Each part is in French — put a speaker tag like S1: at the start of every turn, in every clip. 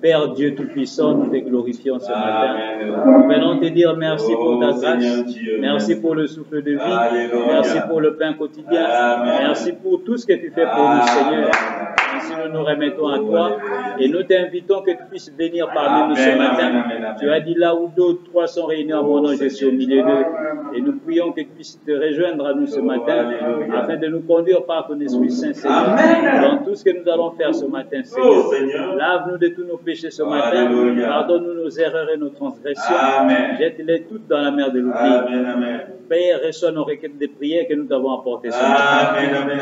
S1: Père Dieu Tout-Puissant, nous te glorifions ce matin. Nous venons te dire merci pour ta grâce, merci pour le souffle de vie, merci pour le pain quotidien, merci pour tout ce que tu fais pour nous, Seigneur. Ainsi nous nous remettons à toi et nous t'invitons que tu puisses venir parmi nous ce matin. Tu as dit là où 2 ou 3 sont réunis en mon nom, je suis au milieu d'eux. Et nous prions que tu puisses te rejoindre à nous ce matin afin de nous conduire par ton Esprit Saint, Seigneur, dans tout ce que nous allons faire ce matin, Seigneur. Lave-nous de tous nos péchés ce matin. Pardonne-nous nos erreurs et nos transgressions. Jette-les toutes dans la mer de l'oubli. Père, reçois nos requêtes de prière que nous t'avons apportées ce matin.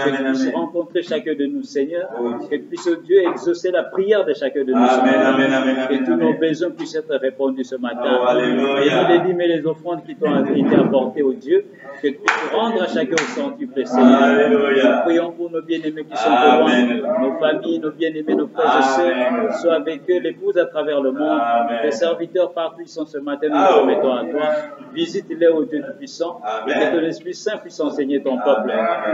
S1: Que tu puisses rencontrer chacun de nous, Seigneur. Que tu puisses, Dieu, exaucer la prière de chacun de nous ce matin. Que tous nos besoins puissent être répondus ce matin. Et nous les dîmes et les offrandes qui t'ont été apportées au Dieu, que tu puisses rendre à chacun au centuple, Seigneur. Nous prions pour nos bien-aimés qui sont au loin, nos familles, nos bien-aimés, nos frères et sœurs. Sois avec eux, l'épouse à travers le monde. Les serviteurs partout ils sont ce matin, nous nous remettons à toi. Visite-les, ô Dieu Tout-Puissant. Et que ton Esprit Saint puisse enseigner ton peuple.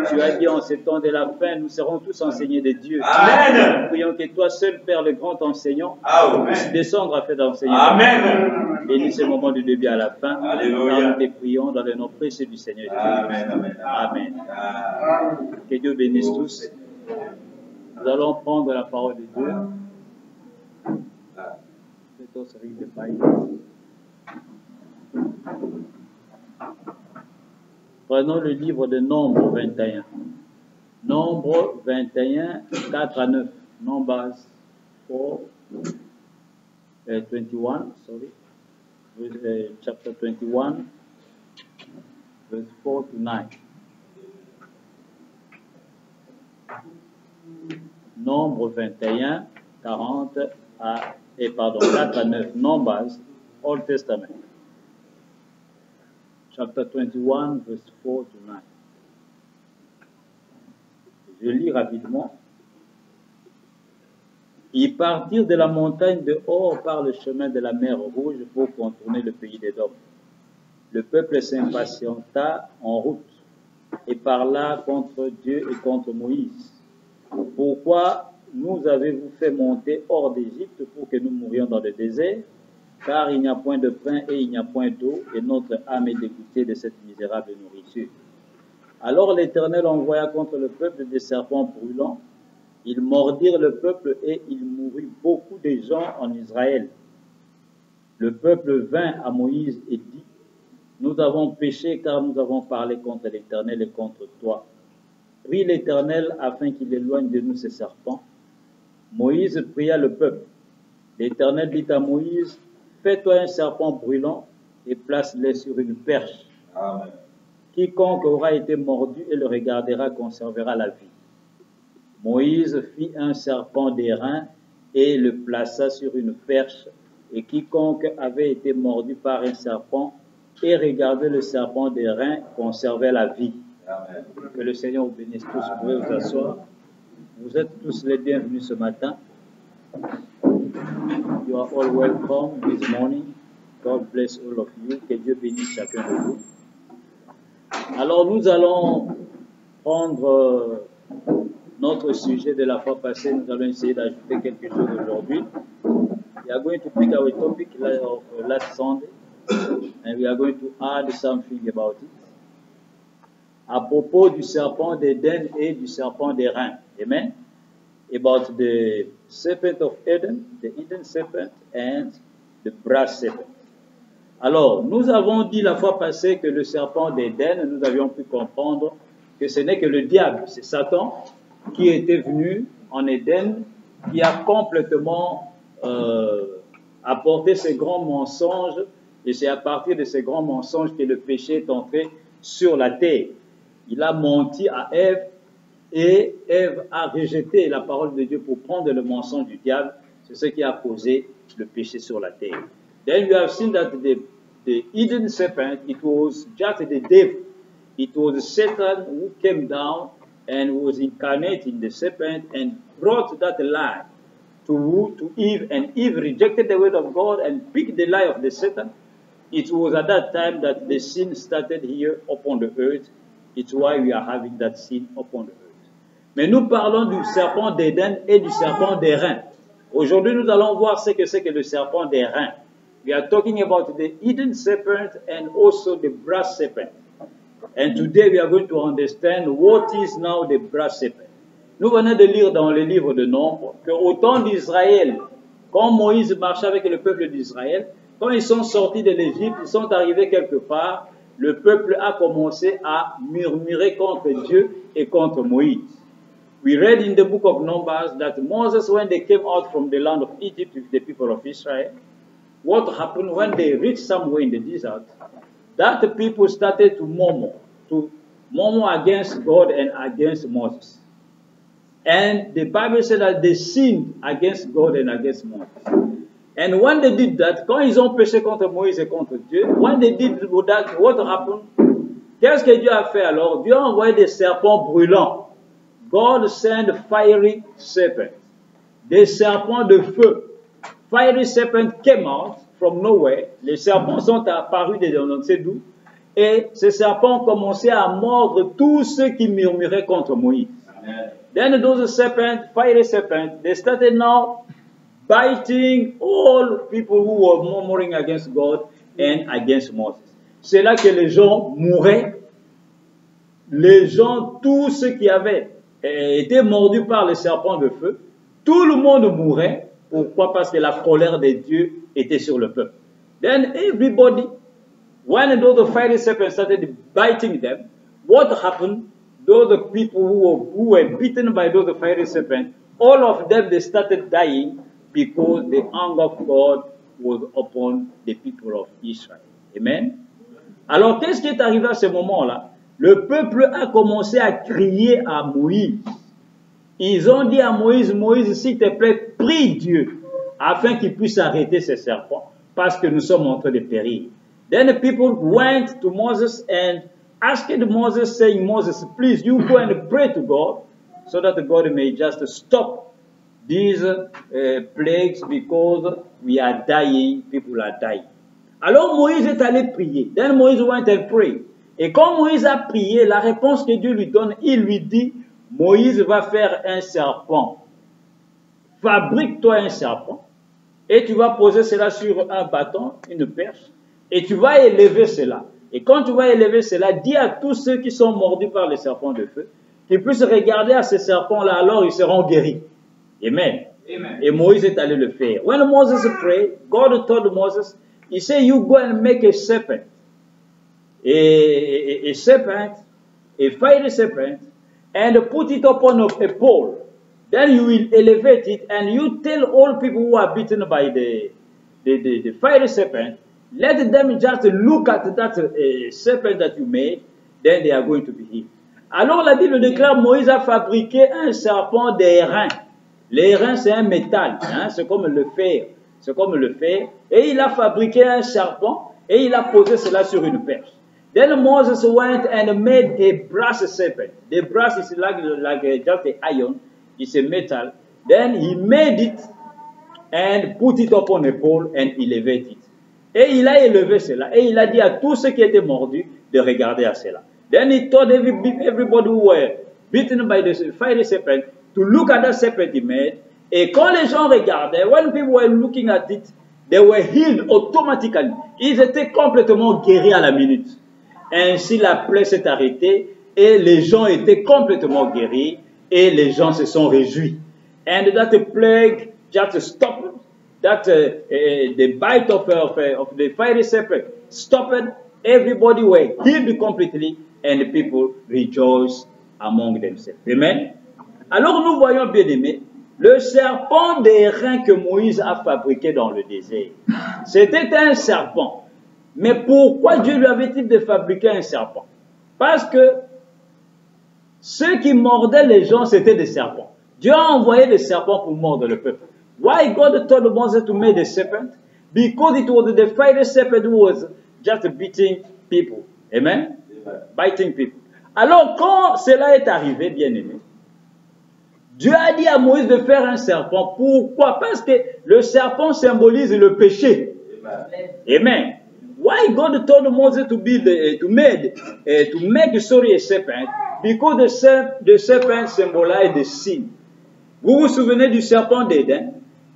S1: Tu as dit en ces temps de la fin, nous serons tous enseignés de Dieu. Nous prions que toi seul, Père, le grand enseignant, puisse descendre afin d'enseigner. Bénis ce moment du début à la fin. Car nous te prions dans le nom précieux du Seigneur Jésus. Amen. Que Dieu bénisse tous. Nous allons prendre la parole de Dieu. Prenons le livre de Nombre 21. Nombre 21, 4 à 9. Numbers 21, chapter 21, verse 4 to 9. Nombre 21, 40 à, 4 à 9. Numbers, Old Testament. Chapter 21, verse 4 to 9. Je lis rapidement. Ils partirent de la montagne de Hor par le chemin de la mer Rouge pour contourner le pays d'Édom. Le peuple s'impatienta en route et parla contre Dieu et contre Moïse. Pourquoi nous avez-vous fait monter hors d'Égypte pour que nous mourions dans le désert? Car il n'y a point de pain et il n'y a point d'eau, et notre âme est dégoûtée de cette misérable nourriture. Alors l'Éternel envoya contre le peuple des serpents brûlants. Ils mordirent le peuple et il mourut beaucoup de gens en Israël. Le peuple vint à Moïse et dit, « Nous avons péché car nous avons parlé contre l'Éternel et contre toi. Prie l'Éternel afin qu'il éloigne de nous ces serpents. » Moïse pria le peuple. L'Éternel dit à Moïse, « Fais-toi un serpent brûlant et place-le sur une perche. Amen. Quiconque aura été mordu et le regardera conservera la vie. » Moïse fit un serpent d'airain et le plaça sur une perche, et quiconque avait été mordu par un serpent et regardait le serpent d'airain conservait la vie. Amen. Que le Seigneur vous bénisse tous. Vous pouvez vous asseoir. Vous êtes tous les bienvenus ce matin. You are all welcome this morning. God bless all of you. Que Dieu bénisse chacun de vous. Alors nous allons prendre notre sujet de la fois passée. Nous allons essayer d'ajouter quelque chose aujourd'hui. We are going to pick our topic of last Sunday and we are going to add something about it. à propos du serpent d'Éden et du serpent d'airain. Amen. About the serpent of Eden, the Eden serpent and the brass serpent. Alors, nous avons dit la fois passée que le serpent d'Éden, nous avions pu comprendre que ce n'est que le diable, c'est Satan qui était venu en Éden, qui a complètement apporté ces grands mensonges, et c'est à partir de ces grands mensonges que le péché est entré sur la terre. Il a menti à Ève, et Ève a rejeté la parole de Dieu pour prendre le mensonge du diable. C'est ce qui a causé le péché sur la terre. Then you have seen that the Eden serpent, it was just the devil. It was Satan who came down and was incarnate in the serpent and brought that lie to Eve, and Eve rejected the word of God and picked the lie of the Satan. It was at that time that the sin started here upon the earth. It's why we are having that sin upon the earth. Mais nous parlons du serpent d'Éden et du serpent d'airain. Aujourd'hui, nous allons voir ce que c'est que le serpent d'airain. We are talking about the Eden serpent and also the brass serpent. And today we are going to understand what is now the brass serpent. Nous venons de lire dans le livre de Nombres qu'au temps d'Israël, quand Moïse marchait avec le peuple d'Israël, quand ils sont sortis de l'Égypte, ils sont arrivés quelque part, le peuple a commencé à murmurer contre Dieu et contre Moïse. We read in the book of Numbers that Moses, when they came out from the land of Egypt with the people of Israel, what happened when they reached somewhere in the desert, that the people started to murmur against God and against Moses. And the Bible said that they sinned against God and against Moses. And when they did that, quand ils ont péché contre Moïse et contre Dieu, when they did that, what happened? Qu'est-ce que Dieu a fait alors? Dieu a envoyé des serpents brûlants. God sent fiery serpents, des serpents de feu. Fiery serpents came out from nowhere. Les serpents sont apparus de on ne sait d'où. Et ces serpents ont commencé à mordre tous ceux qui murmuraient contre Moïse. Amen. Then those serpents, fiery serpents, they started now biting all people who were murmuring against God and against Moses. C'est là que les gens mouraient. Les gens, tous ceux qui avaient été mordus par les serpents de feu, tout le monde mourait. Pourquoi? Parce que la colère de Dieu était sur le peuple. Then everybody, when those fiery serpents started biting them, what happened? Those people who were bitten by those fiery serpents, all of them, they started dying because the anger of God was upon the people of Israel. Amen? Alors, qu'est-ce qui est arrivé à ce moment-là? Le peuple a commencé à crier à Moïse. Ils ont dit à Moïse, Moïse, s'il te plaît, prie Dieu, afin qu'il puisse arrêter ces serpents, parce que nous sommes en train de périr. Then the people went to Moses and asked Moses, saying, Moses, please, you go and pray to God, so that God may just stop these plagues, because we are dying, people are dying. Alors Moïse est allé prier. Then Moïse went and prayed. Et quand Moïse a prié, la réponse que Dieu lui donne, il lui dit, Moïse va faire un serpent. Fabrique-toi un serpent et tu vas poser cela sur un bâton, une perche, et tu vas élever cela. Et quand tu vas élever cela, dis à tous ceux qui sont mordus par les serpents de feu, qu'ils puissent regarder à ces serpents-là, alors ils seront guéris. Amen. Amen. Et Moïse est allé le faire. When Moses prayed, God told Moses, he said, you go and make a serpent. A serpent, a fiery serpent, and put it upon a pole. Then you will elevate it, and you tell all people who are bitten by the fiery serpent, let them just look at that serpent that you made, then they are going to be healed. Alors la Bible déclare, Moïse a fabriqué un serpent d'airain. L'airain, c'est un métal, hein, c'est comme le fer. C'est comme le fer. Et il a fabriqué un serpent, et il a posé cela sur une perche. Then Moses went and made a brass serpent. The brass is like just an iron. It's a metal. Then he made it and put it upon a pole and elevated it. Et il a élevé cela. Et il a dit à tous ceux qui étaient mordus de regarder à cela. Then he told everybody who were bitten by the fiery serpent to look at that serpent he made. Et quand les gens regardaient, when people were looking at it, they were healed automatically. Ils étaient complètement guéris à la minute. Ainsi, la plaie s'est arrêtée et les gens étaient complètement guéris et les gens se sont réjouis. And that plague just stopped. That the bite of the fiery serpent stopped. Everybody were healed completely and the people rejoiced among themselves. Amen. Alors nous voyons, bien aimés, le serpent d'airain que Moïse a fabriqué dans le désert. C'était un serpent. Mais pourquoi Dieu lui avait-il de fabriquer un serpent? Parce que ceux qui mordaient les gens, c'était des serpents. Dieu a envoyé des serpents pour mordre le peuple. Why God told Moses to make the serpent? Because it was the fiery serpent who was just beating people. Amen? Biting people. Alors, quand cela est arrivé, bien-aimé, Dieu a dit à Moïse de faire un serpent. Pourquoi? Parce que le serpent symbolise le péché. Amen. Why God told Moses to make a serpent? Because the serpent symbolizes the sin. Vous vous souvenez du serpent d'Éden?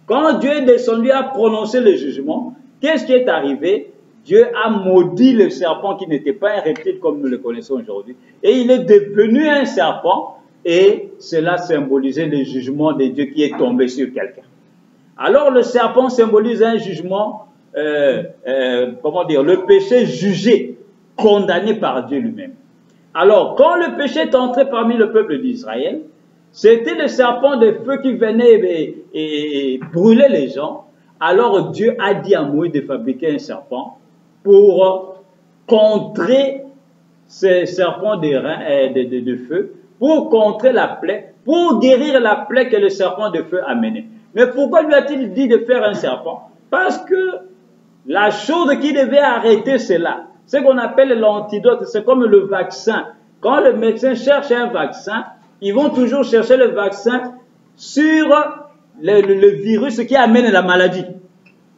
S1: Quand Dieu est descendu à prononcer le jugement, qu'est-ce qui est arrivé? Dieu a maudit le serpent qui n'était pas un reptile comme nous le connaissons aujourd'hui. Et il est devenu un serpent. Et cela symbolisait le jugement de Dieu qui est tombé sur quelqu'un. Alors le serpent symbolise un jugement, comment dire, le péché jugé, condamné par Dieu lui-même. Alors quand le péché est entré parmi le peuple d'Israël, c'était le serpent de feu qui venait et brûlait les gens. Alors Dieu a dit à Moïse de fabriquer un serpent pour contrer ces serpents de feu, pour contrer la plaie, pour guérir la plaie que le serpent de feu a menée. Mais pourquoi lui a-t-il dit de faire un serpent? Parce que la chose qui devait arrêter cela, ce qu'on appelle l'antidote, c'est comme le vaccin. Quand le médecin cherche un vaccin, ils vont toujours chercher le vaccin sur le virus qui amène la maladie.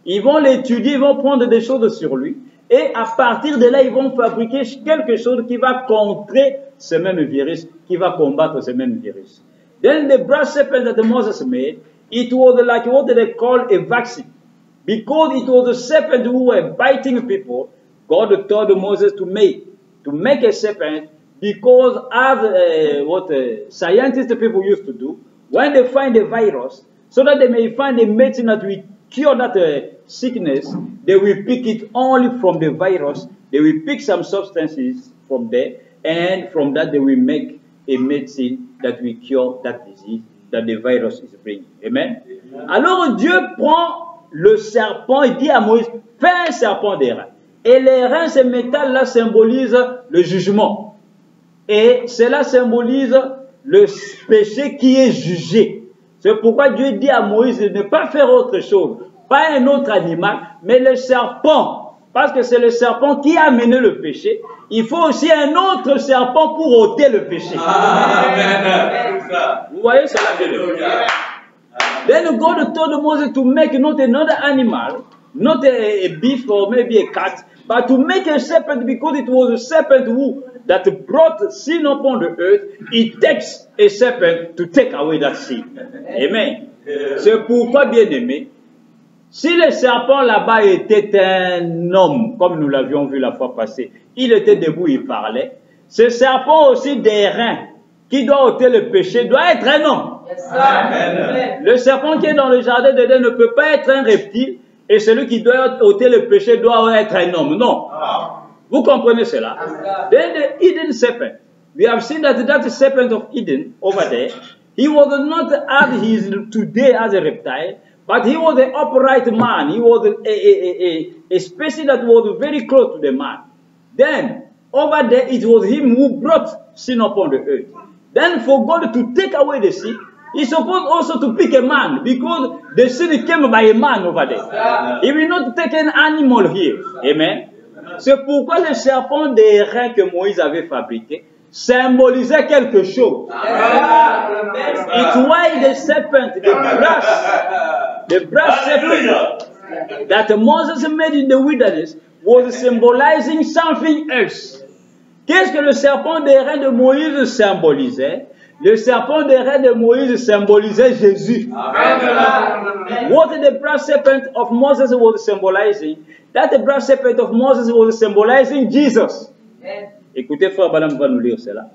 S1: Ils vont l'étudier, ils vont prendre des choses sur lui. Et à partir de là, ils vont fabriquer quelque chose qui va contrer ce même virus, qui va combattre ce même virus. Then the brass serpent that Moses made, it was like what they call a vaccine. Because it was a serpent who were biting people, God told Moses to make a serpent, because as what scientists people used to do, when they find a virus, so that they may find a medicine that will cure that sickness, they will pick it only from the virus. They will pick some substances from there, and from that they will make a medicine that will cure that disease that the virus is bringing. Amen. Alors Dieu prend le serpent et dit à Moïse, fais un serpent d'airain. Et les reins, ce métal-là symbolise le jugement. Et cela symbolise le péché qui est jugé. C'est pourquoi Dieu dit à Moïse de ne pas faire autre chose. Pas un autre animal, mais le serpent. Parce que c'est le serpent qui a mené le péché. Il faut aussi un autre serpent pour ôter le péché. Amen. Vous voyez cela? Then God told Moses to make not another animal, not a beef or maybe a cat, but to make a serpent, because it was a serpent who that brought sin upon the earth. It takes a serpent to take away that sin. Amen. C'est pourquoi, bien aimé, si le serpent là-bas était un homme, comme nous l'avions vu la fois passée, il était debout, il parlait. Ce serpent aussi d'airain, qui doit ôter le péché, doit être un homme. Amen. Le serpent qui est dans le jardin d'Éden ne peut pas être un reptile, et celui qui doit ôter le péché doit être un homme. Non. Vous comprenez cela? Then the Eden serpent, we have seen that serpent of Eden over there, he was not as he is today as a reptile, but he was an upright man. He was a species that was very close to the man. Then, over there, it was him who brought sin upon the earth. Then, for God to take away the sin, He's supposed also to pick a man, because the sin came by a man over there. He will not take an animal here. Amen. C'est pourquoi le serpent d'airain que Moïse avait fabriqué symbolisait quelque chose. It's why the serpent, the brass serpent that Moses made in the wilderness was symbolizing something else. Qu'est-ce que le serpent d'airain de Moïse symbolisait? Le serpent d'airain de Moïse symbolisait Jésus. What the brass serpent of Moses was symbolizing, that the brass serpent of Moses was symbolizing Jesus. Écoutez, frère Balam va nous lire cela.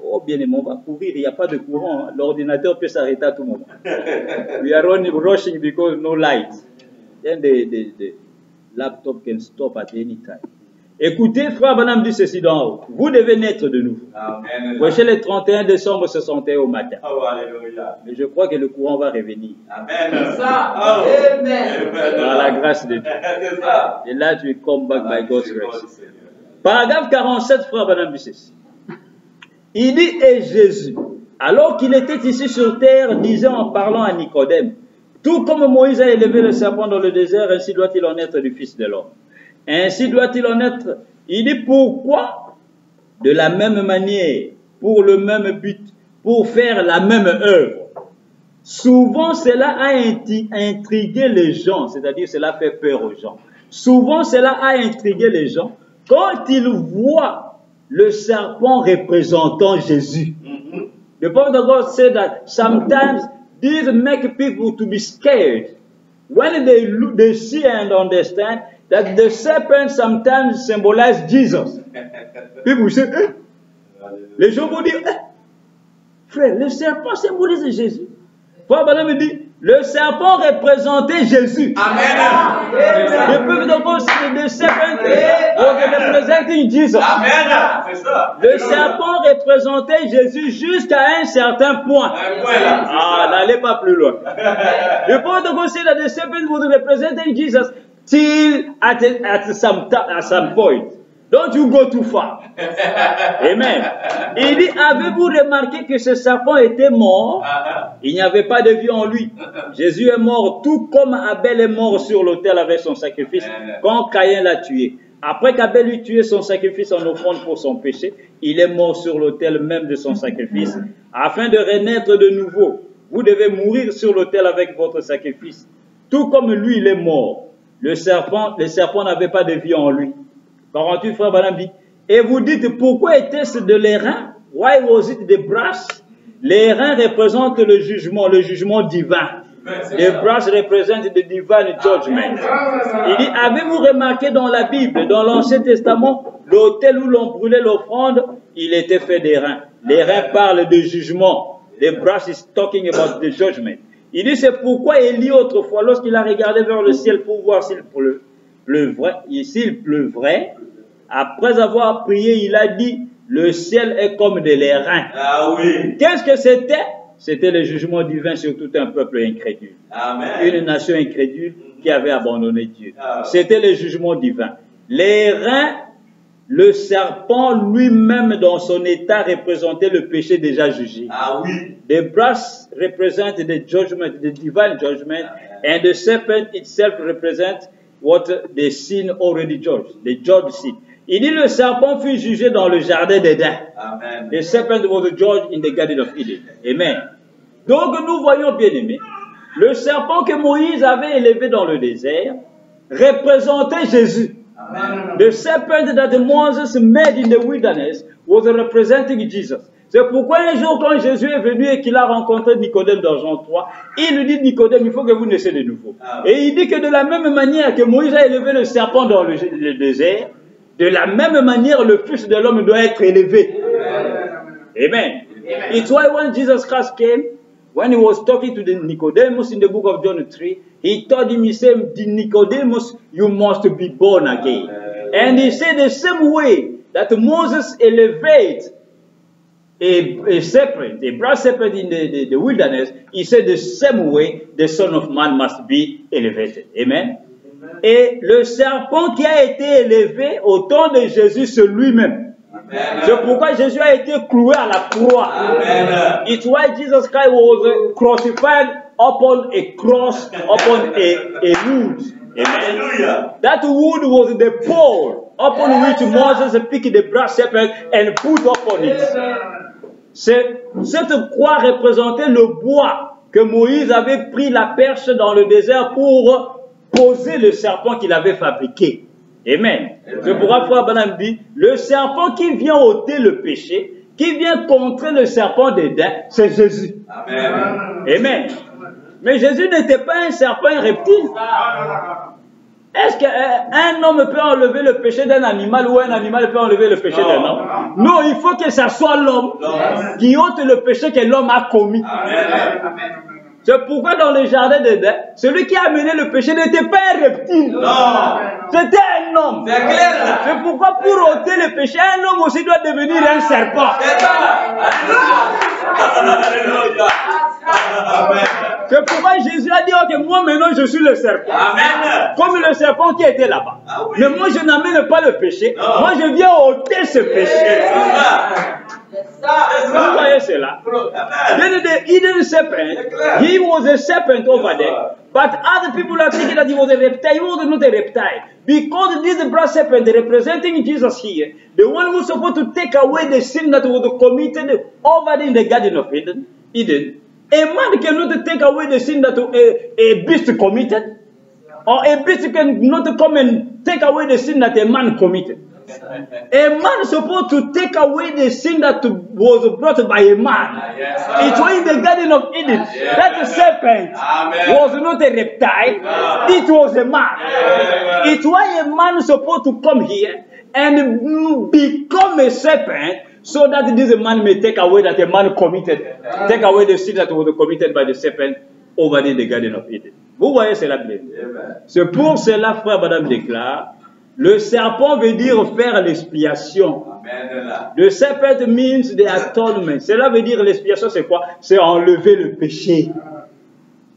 S1: Oh, bien aimé, on va courir, il n'y a pas de courant. L'ordinateur peut s'arrêter à tout moment. We are rushing because no light. Then the laptop can stop at any time. Écoutez, frère Balam dit ceci d'en haut. Vous devez naître de nouveau. Voici le 31 décembre 61 au matin. Mais je crois que le courant va revenir.
S2: Amen.
S1: Par la grâce de Dieu. Et là, tu come back by God's grace. Paragraphe 47, frère Balam dit ceci. Il dit, et Jésus, alors qu'il était ici sur terre, disait en parlant à Nicodème, tout comme Moïse a élevé le serpent dans le désert, ainsi doit-il en être du Fils de l'homme. Ainsi doit-il en être. Il dit, pourquoi? De la même manière, pour le même but, pour faire la même œuvre. Souvent, cela a intrigué les gens, c'est-à-dire cela fait peur aux gens. Souvent, cela a intrigué les gens quand ils voient le serpent représentant Jésus. The prophet of God said that sometimes these make people to be scared when they see and understand that the serpent sometimes symbolizes Jesus. People say, les gens vont dire, frère, le serpent symbolise Jésus. Frère Balam me dit, le serpent représentait Jésus.
S2: Amen.
S1: The prophet of God said the serpent was representing Jesus.
S2: Amen. C'est ça.
S1: Le serpent représentait Jésus jusqu'à un certain point. N'allez pas plus loin. The prophet of God said that the serpent was representing Jesus till at some point. Don't you go too far. Amen. Il dit, avez-vous remarqué que ce serpent était mort? Il n'y avait pas de vie en lui. Jésus est mort tout comme Abel est mort sur l'autel avec son sacrifice quand Caïn l'a tué. Après qu'Abel eut tué son sacrifice en offrande pour son péché, il est mort sur l'autel même de son sacrifice. Afin de renaître de nouveau, vous devez mourir sur l'autel avec votre sacrifice. Tout comme lui, il est mort. Le serpent n'avait pas de vie en lui. 48, frère Balam dit, et vous dites, pourquoi était-ce de l'airain? Why was it the brass? L'airain représente le jugement divin. The brass represent the divine judgment. Il dit, avez-vous remarqué dans la Bible, dans l'Ancien Testament, l'autel où l'on brûlait l'offrande, il était fait d'airain. L'airain parle de jugement. The brass is talking about the judgment. Il dit, c'est pourquoi Élie autrefois, lorsqu'il a regardé vers le ciel pour voir s'il pleuvrait, après avoir prié, il a dit, le ciel est comme de l'airain.
S2: Ah oui.
S1: Qu'est-ce que c'était? C'était le jugement divin sur tout un peuple incrédule.
S2: Amen.
S1: Une nation incrédule qui avait abandonné Dieu. C'était le jugement divin. L'airain, le serpent lui-même dans son état représentait le péché déjà jugé.
S2: Ah oui.
S1: The brass represent the judgment, the divine judgment, and the serpent itself represents what the sin already judged, the judged sin. Il dit le serpent fut jugé dans le jardin d'Éden.
S2: Amen.
S1: The serpent was judged in the garden of Eden. Amen. Donc nous voyons, bien aimés, le serpent que Moïse avait élevé dans le désert représentait Jésus.
S2: Amen.
S1: The serpent that Moses made in the wilderness was representing Jesus. C'est pourquoi un jour quand Jésus est venu et qu'il a rencontré Nicodème dans Jean 3, il lui dit, Nicodème, il faut que vous naissiez de nouveau. Et il dit que de la même manière que Moïse a élevé le serpent dans le désert, de la même manière le Fils de l'homme doit être élevé. Amen. It's why when Jesus Christ came, when he was talking to the Nicodemus in the book of John 3, he told him, he said, Nicodemus, you must be born again. And he said the same way that Moses elevated a serpent, a brass serpent in the wilderness, he said the same way the Son of Man must be elevated. Amen. Et le serpent qui a été élevé au temps de Jésus, c'est lui-même. C'est pourquoi Jésus a été cloué à la croix.
S2: Amen.
S1: It's why Jesus Christ was crucified upon a cross, upon a wood. Amen.
S2: Hallelujah.
S1: That wood was the pole upon which Moses picked the brass serpent and put upon it. Cette croix représentait le bois que Moïse avait pris la perche dans le désert pour poser le serpent qu'il avait fabriqué. Amen. C'est pourquoi Frère Branham dit, le serpent qui vient ôter le péché, qui vient contrer le serpent d'Éden, c'est Jésus.
S2: Amen.
S1: Amen. Mais Jésus n'était pas un serpent, un reptile. Est-ce qu'un homme peut enlever le péché d'un animal ou un animal peut enlever le péché d'un homme? Non, il faut que ce soit l'homme qui ôte le péché que l'homme a commis. C'est pourquoi dans le jardin d'Éden, celui qui a amené le péché n'était pas un reptile. C'était un homme.
S2: C'est clair.
S1: C'est pourquoi pour ôter le péché, un homme aussi doit devenir un serpent. C'est pourquoi Jésus a dit que moi maintenant je suis le serpent.
S2: Amen.
S1: Comme le serpent qui était là-bas. Mais moi je n'amène pas le péché. Moi je viens ôter ce péché. Vous voyez cela? Then the hidden serpent, he was a serpent over there. But other people are thinking that he was a reptile. He was not a reptile. Because this brass serpent representing Jesus here, the one who was supposed to take away the sin that was committed over in the Garden of Eden. A man cannot take away the sin that a beast committed. Or a beast cannot come and take away the sin that a man committed. A man is supposed to take away the sin that was brought by a man. It was in the Garden of Eden. That serpent was not a reptile. It was a man. It was a man supposed to come here and become a serpent so that this man may take away that a man committed. Take away the sin that was committed by the serpent over in the Garden of Eden. Vous voyez cela bien. C'est pour cela, frère Madame déclare, le serpent veut dire faire l'expiation. The serpent means the atonement. Cela veut dire l'expiation, c'est quoi? C'est enlever le péché.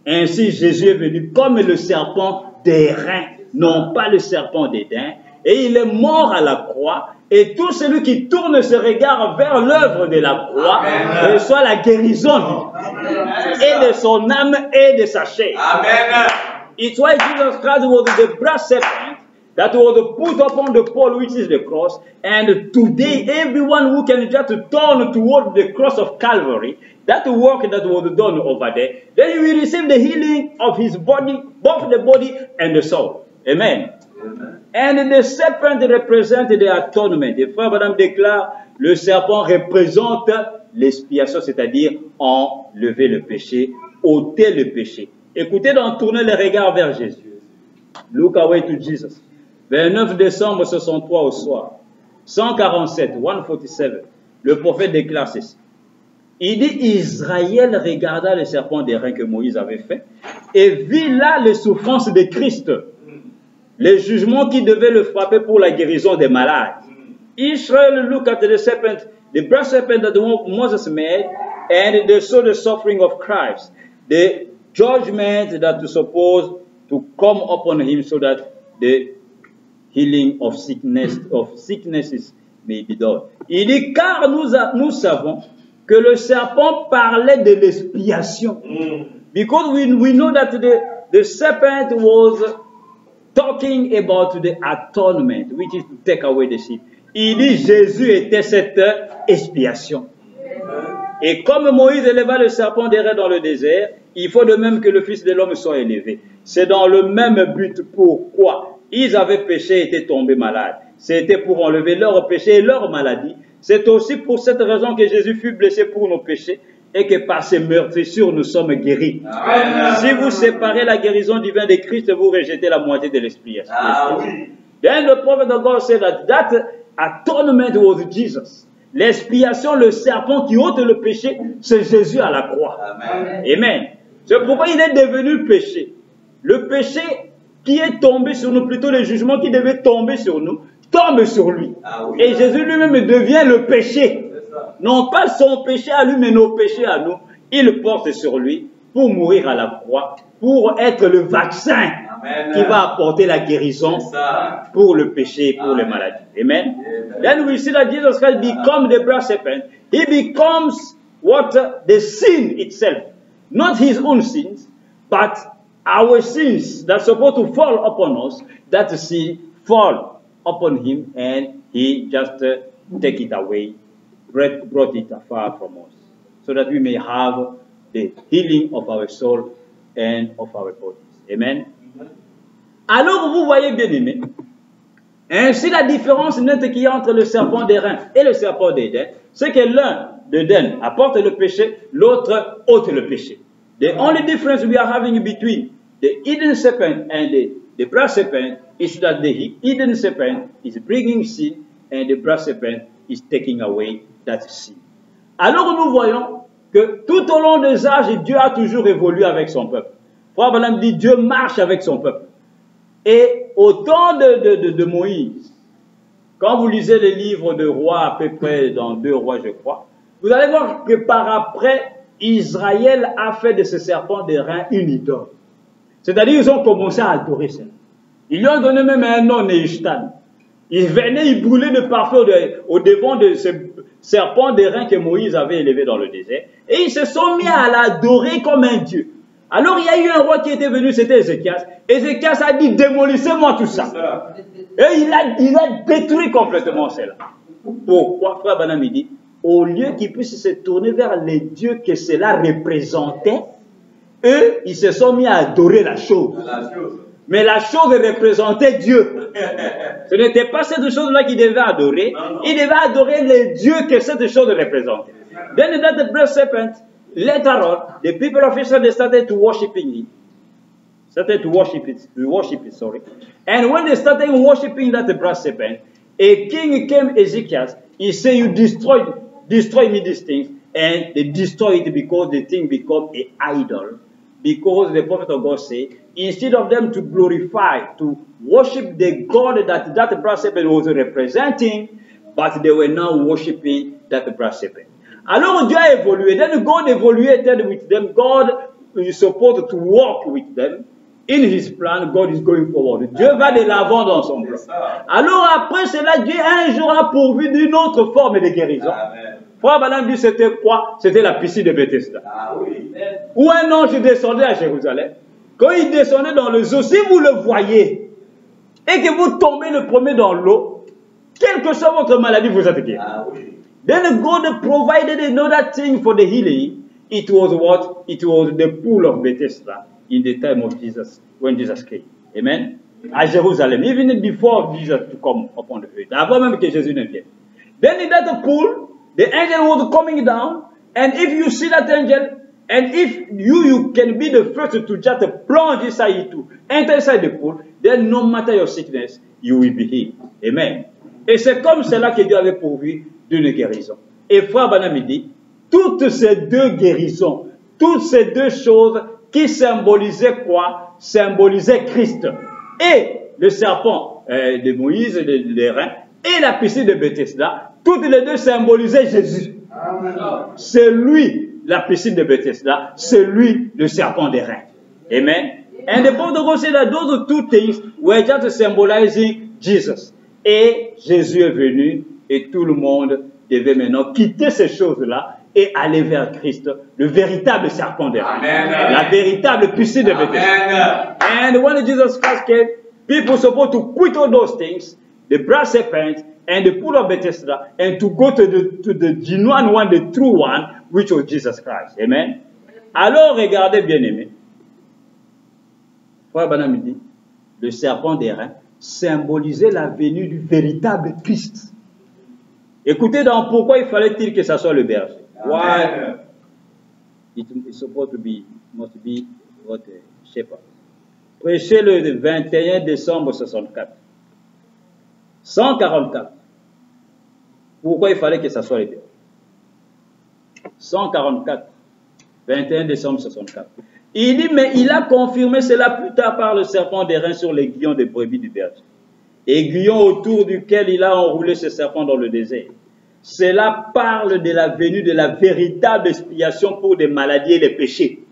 S1: Ainsi, Jésus est venu comme le serpent d'airain, non pas le serpent d'Éden. Et il est mort à la croix. Et tout celui qui tourne ses regards vers l'œuvre de la croix reçoit la guérison et de son âme et de sa chair. Amen. It's why Jesus Christ was the brass serpent that was put upon the pole, which is the cross. And today, everyone who can just turn toward the cross of Calvary, that work that was done over there, then he will receive the healing of his body, both the body and the soul. Amen. Amen. And the serpent represents the atonement. Et frère Madame déclare, le serpent représente l'expiation, c'est-à-dire enlever le péché, ôter le péché. Écoutez donc, tournez les regards vers Jésus. Look away to Jesus. 29 décembre 63 au soir, 147, 147, le prophète déclare ceci. Il dit, Israël regarda le serpent d'airain que Moïse avait fait et vit là les souffrances de Christ, les jugements qui devaient le frapper pour la guérison des malades. Israel looked at the serpent, the brass serpent that Moses made, and they saw the suffering of Christ, the judgment that was supposed to come upon him so that the healing of sicknesses may be done. Il dit, car nous savons que le serpent parlait de l'expiation. Because we know that the serpent was talking about the atonement, which is to take away the sin. Il dit, Jésus était cette expiation. Et comme Moïse éleva le serpent d'airain dans le désert, il faut de même que le Fils de l'homme soit élevé. C'est dans le même but pourquoi ils avaient péché et étaient tombés malades. C'était pour enlever leur péché et leur maladie. C'est aussi pour cette raison que Jésus fut blessé pour nos péchés et que par ses meurtrissures nous sommes guéris. Amen. Si vous séparez la guérison divine de Christ, vous rejetez la moitié de l'expiation. Then the prophet of God said that atonement was Jesus. L'expiation, le serpent qui ôte le péché, c'est Jésus à la croix. Amen. Amen. C'est pourquoi il est devenu péché. Le péché qui est tombé sur nous, plutôt le jugement qui devait tomber sur nous, tombe sur lui. Et Jésus lui-même devient le péché. Non pas son péché à lui, mais nos péchés à nous. Il porte sur lui pour mourir à la croix, pour être le vaccin qui va apporter la guérison pour le péché et pour les maladies. Amen. Then we see that Jesus Christ becomes the brass serpent. He becomes what? The sin itself. Not his own sins, but our sins that's supposed to fall upon us, that sin fall upon him and he just take it away, brought it far from us, so that we may have the healing of our soul and of our bodies. Amen. Alors vous voyez bien aimé, ainsi la différence nette qu'il y a entre le serpent d'airain et le serpent d'Éden, c'est que l'un d'Éden apporte le péché, l'autre ôte le péché. The only difference we are having between the hidden serpent and the brass serpent is that the hidden serpent is bringing sin and the brass serpent is taking away that sin. Alors nous voyons que tout au long des âges, Dieu a toujours évolué avec son peuple. Frère Branham dit, Dieu marche avec son peuple. Et au temps de Moïse, quand vous lisez les livres de rois, à peu près dans 2 rois, je crois, vous allez voir que par après, Israël a fait de ce serpent des reins une idole. C'est-à-dire ils ont commencé à adorer ça. Ils lui ont donné même un nom, Nehushtan. Ils venaient, ils brûlaient de parfum au devant de ce serpent des reins que Moïse avait élevé dans le désert. Et ils se sont mis à l'adorer comme un dieu. Alors il y a eu un roi qui était venu, c'était Ézéchias. Ézéchias a dit, démolissez-moi tout ça. Et il a détruit complètement cela. Pourquoi, frère Branham dit, au lieu qu'ils puissent se tourner vers les dieux que cela représentait, eux, ils se sont mis à adorer la chose. Mais la chose représentait Dieu. Ce n'était pas cette chose-là qu'ils devaient adorer. Ils devaient adorer les dieux que cette chose représentait. Then that brass serpent, later on, the people of Israel, they started to worshiping it. And when they started worshiping that brass serpent, a king came, Ezekiel, he said, you destroy me these things. And they destroy it because the thing became an idol. Because the prophet of God said, instead of them to glorify, to worship the God that brass serpent was representing, but they were now worshiping that brass serpent. Alors Dieu a évolué. Then God evaluated with them. God is supposed to walk with them. In his plan, God is going forward. Dieu va de l'avant dans son plan. Alors après cela, Dieu un jour a pourvu d'une autre forme de guérison. Frère Branham dit c'était quoi? C'était la piscine de Bethesda. Où un ange descendait à Jérusalem. Quand il descendait dans le eaux, si vous le voyez et que vous tombez le premier dans l'eau, quelle que soit votre maladie, vous êtes guéri. Then God provided another thing for the healing. It was what? It was the pool of Bethesda in the time of Jesus, when Jesus came. Amen? À Jérusalem, even before Jesus to come upon the earth. Avant même que Jésus ne vienne. Then in that pool, the angel was coming down, and if you see that angel, and if you can be the first to just plunge inside to enter inside the pool, then no matter your sickness, you will be healed. Amen. Et c'est comme cela que Dieu avait pourvu d'une guérison. Et frère Branham dit, toutes ces deux guérisons, toutes ces deux choses qui symbolisaient quoi? Symbolisaient Christ. Et le serpent de Moïse, les reins, et la piscine de Bethesda, toutes les deux symbolisaient Jésus. C'est lui, la piscine de Bethesda, c'est lui, le serpent des reins. Amen. And the point of God said that those two things were just symbolizing Jesus. Et Jésus est venu et tout le monde devait maintenant quitter ces choses-là et aller vers Christ, le véritable serpent des reins, la véritable piscine de Bethesda. And when Jesus Christ came, people were supposed to quit all those things, the brass serpent and the pool of Bethesda, and to go to the genuine one, the true one, which was Jesus Christ. Amen. Alors regardez bien aimé, Frère Branham dit, le serpent des reins symbolisait la venue du véritable Christ. Écoutez donc pourquoi il fallait-il que ça soit le berger. Why it's supposed to be, must be what shepherd. Prêché le 21 décembre 64. 144. Pourquoi il fallait que ça soit le berger? 144. 21 décembre 64. Il dit, mais il a confirmé cela plus tard par le serpent des reins sur l'aiguillon des brebis du berger. Aiguillon autour duquel il a enroulé ce serpent dans le désert. Cela parle de la venue de la véritable expiation pour des maladies et des péchés.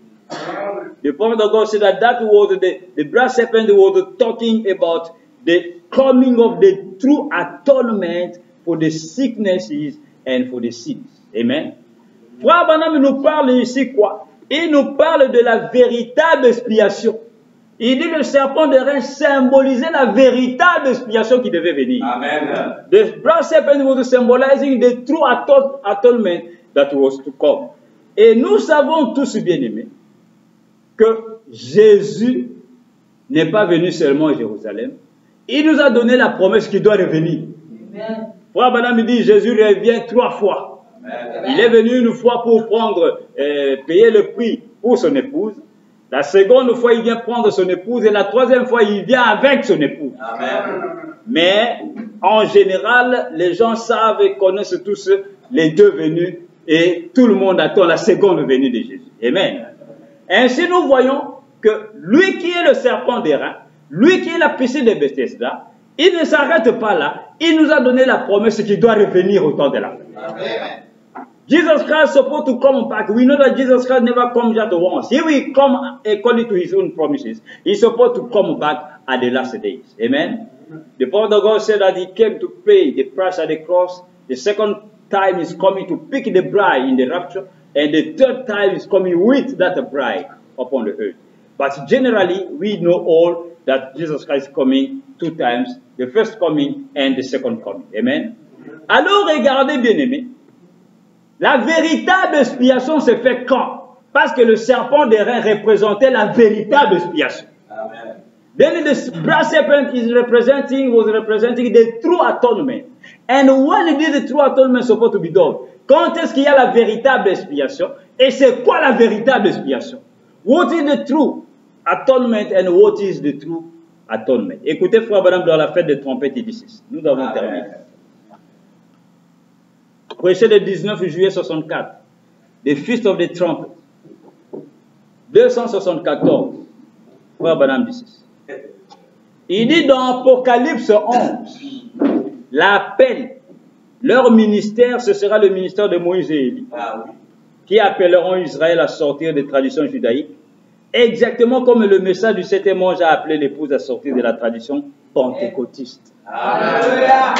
S1: The prophet of God said that was the brass serpent was talking about the coming of the true atonement for the sicknesses and for the sins. Amen. Frère Branham nous parle ici quoi? Il nous parle de la véritable expiation. Il dit que le serpent de reins symbolisait la véritable expiation qui devait venir. Amen. The brass serpent was symbolizing the true atonement that was to come. Et nous savons tous bien aimés que Jésus n'est pas venu seulement à Jérusalem. Il nous a donné la promesse qu'il doit revenir. Amen. Frère Branham dit Jésus revient 3 fois. Amen. Il est venu une fois pour prendre, payer le prix pour son épouse. La seconde fois, il vient prendre son épouse. Et la troisième fois, il vient avec son épouse.
S2: Amen.
S1: Mais en général, les gens savent et connaissent tous les deux venues. Et tout le monde attend la seconde venue de Jésus. Amen. Ainsi, nous voyons que lui qui est le serpent d'airain, lui qui est la piscine de Bethesda, il ne s'arrête pas là. Il nous a donné la promesse qu'il doit revenir au temps de la fin.
S2: Amen.
S1: Jesus Christ is supposed to come back. We know that Jesus Christ never comes just once. He will come according to his own promises. He's supposed to come back at the last days. Amen. The prophet of God said that he came to pay the price at the cross. The second time is coming to pick the bride in the rapture. And the third time is coming with that bride upon the earth. But generally, we know all that Jesus Christ is coming two times. The first coming and the second coming. Amen. Alors, regardez bien aimé. La véritable expiation se fait quand? Parce que le serpent d'airain représentait la véritable expiation.
S2: Amen.
S1: Then the brass serpent was representing the true atonement. And when is the true atonement supposed to be done? Quand est-ce qu'il y a la véritable expiation? Et c'est quoi la véritable expiation? What is the true atonement and what is the true atonement? Écoutez, frère Branham, dans la fête des trompettes, il dit ceci. Nous avons terminé. Prêché le 19 juillet 64. The Feast of the Trumpet. 274. Frère Branham dit ceci. Il dit dans Apocalypse 11, l'appel, leur ministère, ce sera le ministère de Moïse et Élie, qui appelleront Israël à sortir des traditions judaïques, exactement comme le message du septième ange a appelé l'épouse à sortir de la tradition pentecôtiste. Alléluia.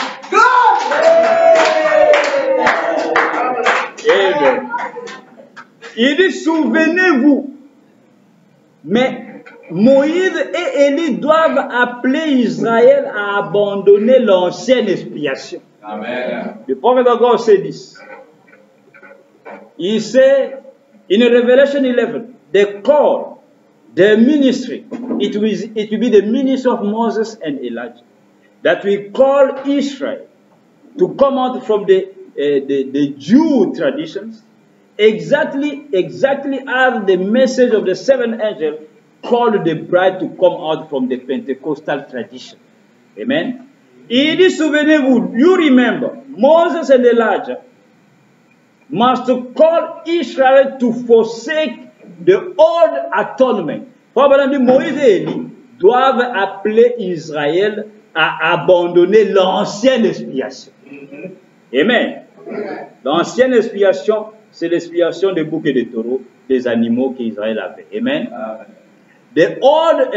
S1: Il dit, souvenez-vous, mais Moïse et Élie doivent appeler Israël à abandonner l'ancienne expiation.
S2: Amen.
S1: Le prophète de God said this. He said in Revelation 11, the call, the ministry, it will be the ministry of Moses and Elijah, that we call Israel to come out from the Jew traditions, exactly as the message of the seventh angel called the bride to come out from the Pentecostal tradition. Amen. Il dit, souvenez-vous, you remember, Moses and Elijah must call Israel to forsake the old atonement. Probablement, Moïse et Élie doivent appeler Israël à abandonner l'ancienne expiation. Amen. L'ancienne expiation, c'est l'expiation des boucs et des taureaux, des animaux qu'Israël avait. Amen. The old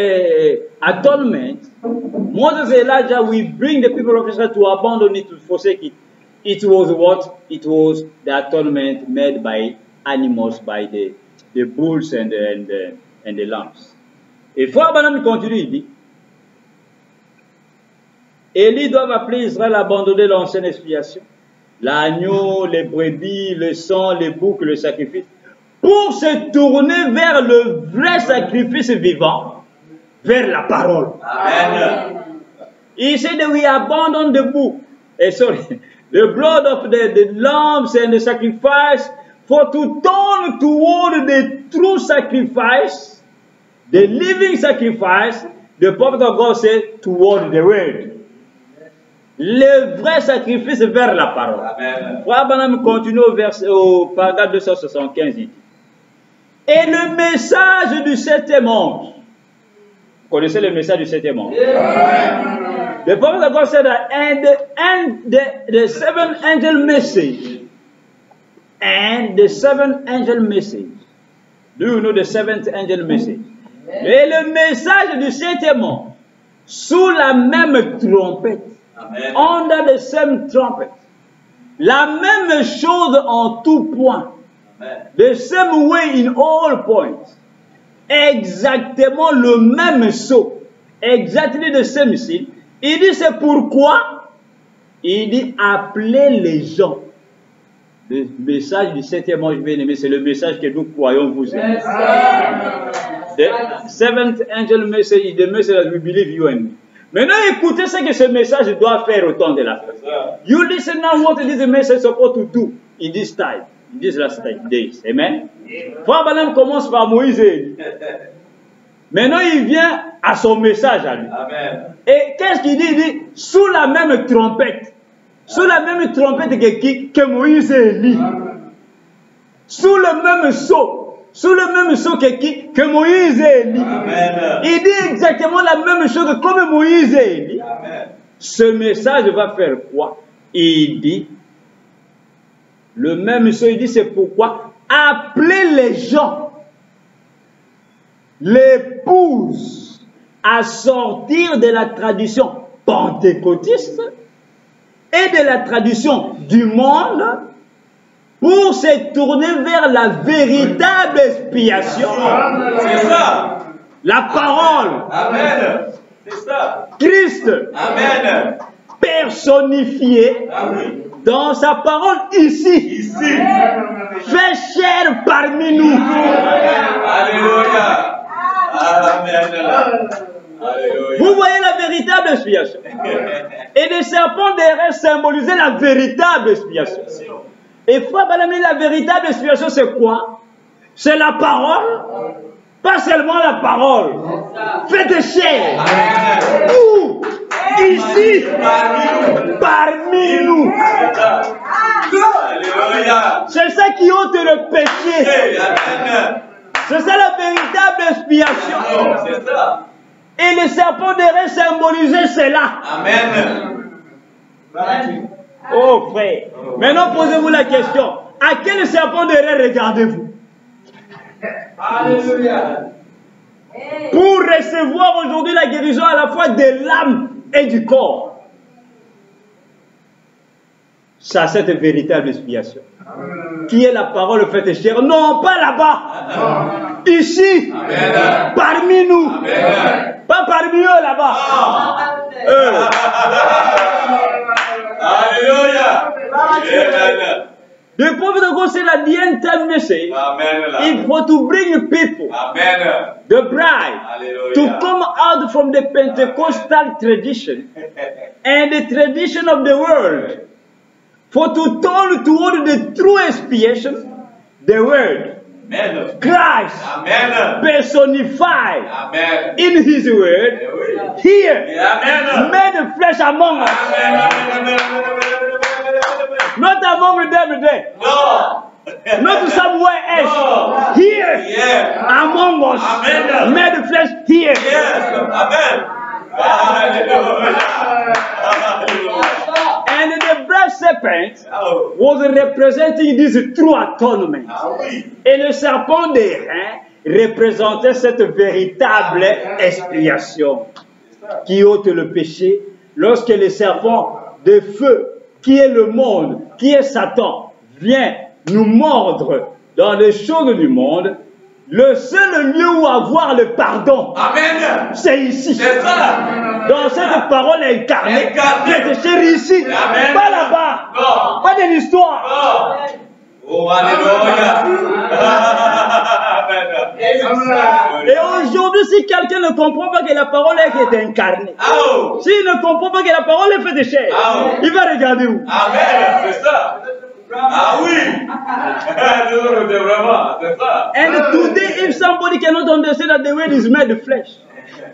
S1: atonement, Moses and Elijah will bring the people of Israel to abandon it, to forsake it. It was what? It was the atonement made by animals, by the bulls and the lambs. Et Frère Branham continue, il dit, Élie doit appeler Israël à abandonner l'ancienne expiation, l'agneau, les brebis, le sang, les boucs, le sacrifice, pour se tourner vers le vrai sacrifice vivant, vers la parole. Amen. He said that we abandon the book, the blood of the lambs and the sacrifice, for to turn toward the true sacrifice, the living sacrifice, the prophet of God said, toward the word. Le vrai sacrifice vers la parole. Frère Branham continue au paragraphe 275, il dit, et le message du septième ange. Vous connaissez le message du septième ange? Yeah. The prophet of God said that, and the seventh angel message. And the seventh angel message. Do you know the seventh angel message? Yeah. Et le message du septième ange, sous la même trompette. Amen. Under the same trumpet. La même chose en tout point. Amen. The same way in all points. Exactement le même saut. Exactly the same seal. Il dit c'est pourquoi. Il dit appeler les gens. Le message du septième ange bien-aimé, c'est le message que nous croyons vous aimer. The seventh angel message is the message that we believe you and me. Maintenant, écoutez ce que ce message doit faire au temps de la fin. You listen now what this message supposed to do in this time, in this last days. Amen. Frère Branham commence par Moïse et Élie. Maintenant, il vient à son message à lui.
S2: Amen.
S1: Et qu'est-ce qu'il dit? Il dit, sous la même trompette. Sous la même trompette que Moïse et Élie. Sous le même sceau. Sous le même sceau que Moïse et Élie.
S2: Amen.
S1: Il dit exactement la même chose comme Moïse et Élie.
S2: Amen.
S1: Ce message va faire quoi? Il dit, le même sceau, il dit, c'est pourquoi appelez les gens, l'épouse, à sortir de la tradition pentecôtiste et de la tradition du monde pour se tourner vers la véritable expiation.
S2: C'est ça.
S1: La parole.
S2: Amen. C'est ça.
S1: Christ.
S2: Amen.
S1: Personnifié dans sa parole ici. Fait chair parmi nous.
S2: Alléluia. Amen.
S1: Vous voyez la véritable expiation. Et les serpents derrière symbolisaient la véritable expiation. Et frère Balam, la véritable expiation, c'est quoi? C'est la parole. Pas seulement la parole. Faites chair. Où? Ici. Parmi nous. C'est ça qui ôte le péché. C'est ça la véritable expiation.
S2: C'est ça.
S1: Et les serpents derrière symbolisaient cela.
S2: Amen.
S1: Oh frère. Maintenant posez-vous la question. À quel serpent derrière regardez-vous?
S2: Alléluia.
S1: Pour recevoir aujourd'hui la guérison à la fois de l'âme et du corps. Ça, cette véritable expiation. Qui est la parole faite chair? Non, pas là-bas. Ici.
S2: Amen.
S1: Parmi nous.
S2: Amen.
S1: Pas parmi eux là-bas.
S2: Alléluia. Amen.
S1: The prophet of God said at the end time message, if for to bring people,
S2: Amen.
S1: the bride,
S2: Hallelujah.
S1: to come out from the Pentecostal tradition and the tradition of the world, for to turn toward the true expiation, the word,
S2: Amen.
S1: Christ,
S2: Amen.
S1: personified
S2: Amen.
S1: in His word, here,
S2: Amen.
S1: made flesh among us, not among them there.
S2: No.
S1: Not somewhere else.
S2: No.
S1: Here.
S2: Yeah.
S1: Among us.
S2: Amen.
S1: Made flesh here.
S2: Yes. Amen.
S1: And the brass serpent
S2: Oh.
S1: was representing this true atonement.
S2: Ah oui.
S1: Et le serpent des reins représentait cette véritable expiation qui ôte le péché lorsque le serpent de feu, qui est le monde, qui est Satan, vient nous mordre dans les choses du monde. Le seul lieu où avoir le pardon,
S2: Amen.
S1: c'est ici.
S2: C'est ça.
S1: Dans cette parole incarnée, faites chair ici,
S2: Amen.
S1: pas là-bas,
S2: Non.
S1: pas de l'histoire.
S2: Oh, alléluia.
S1: Et aujourd'hui, si quelqu'un ne comprend pas que la parole est incarnée,
S2: Oh.
S1: s'il ne comprend pas que la parole est faite de chair, il va regarder où?
S2: Amen. C'est ça. Ah oui. C'est vraiment, c'est ça.
S1: And today, if somebody cannot understand that the word is made of flesh,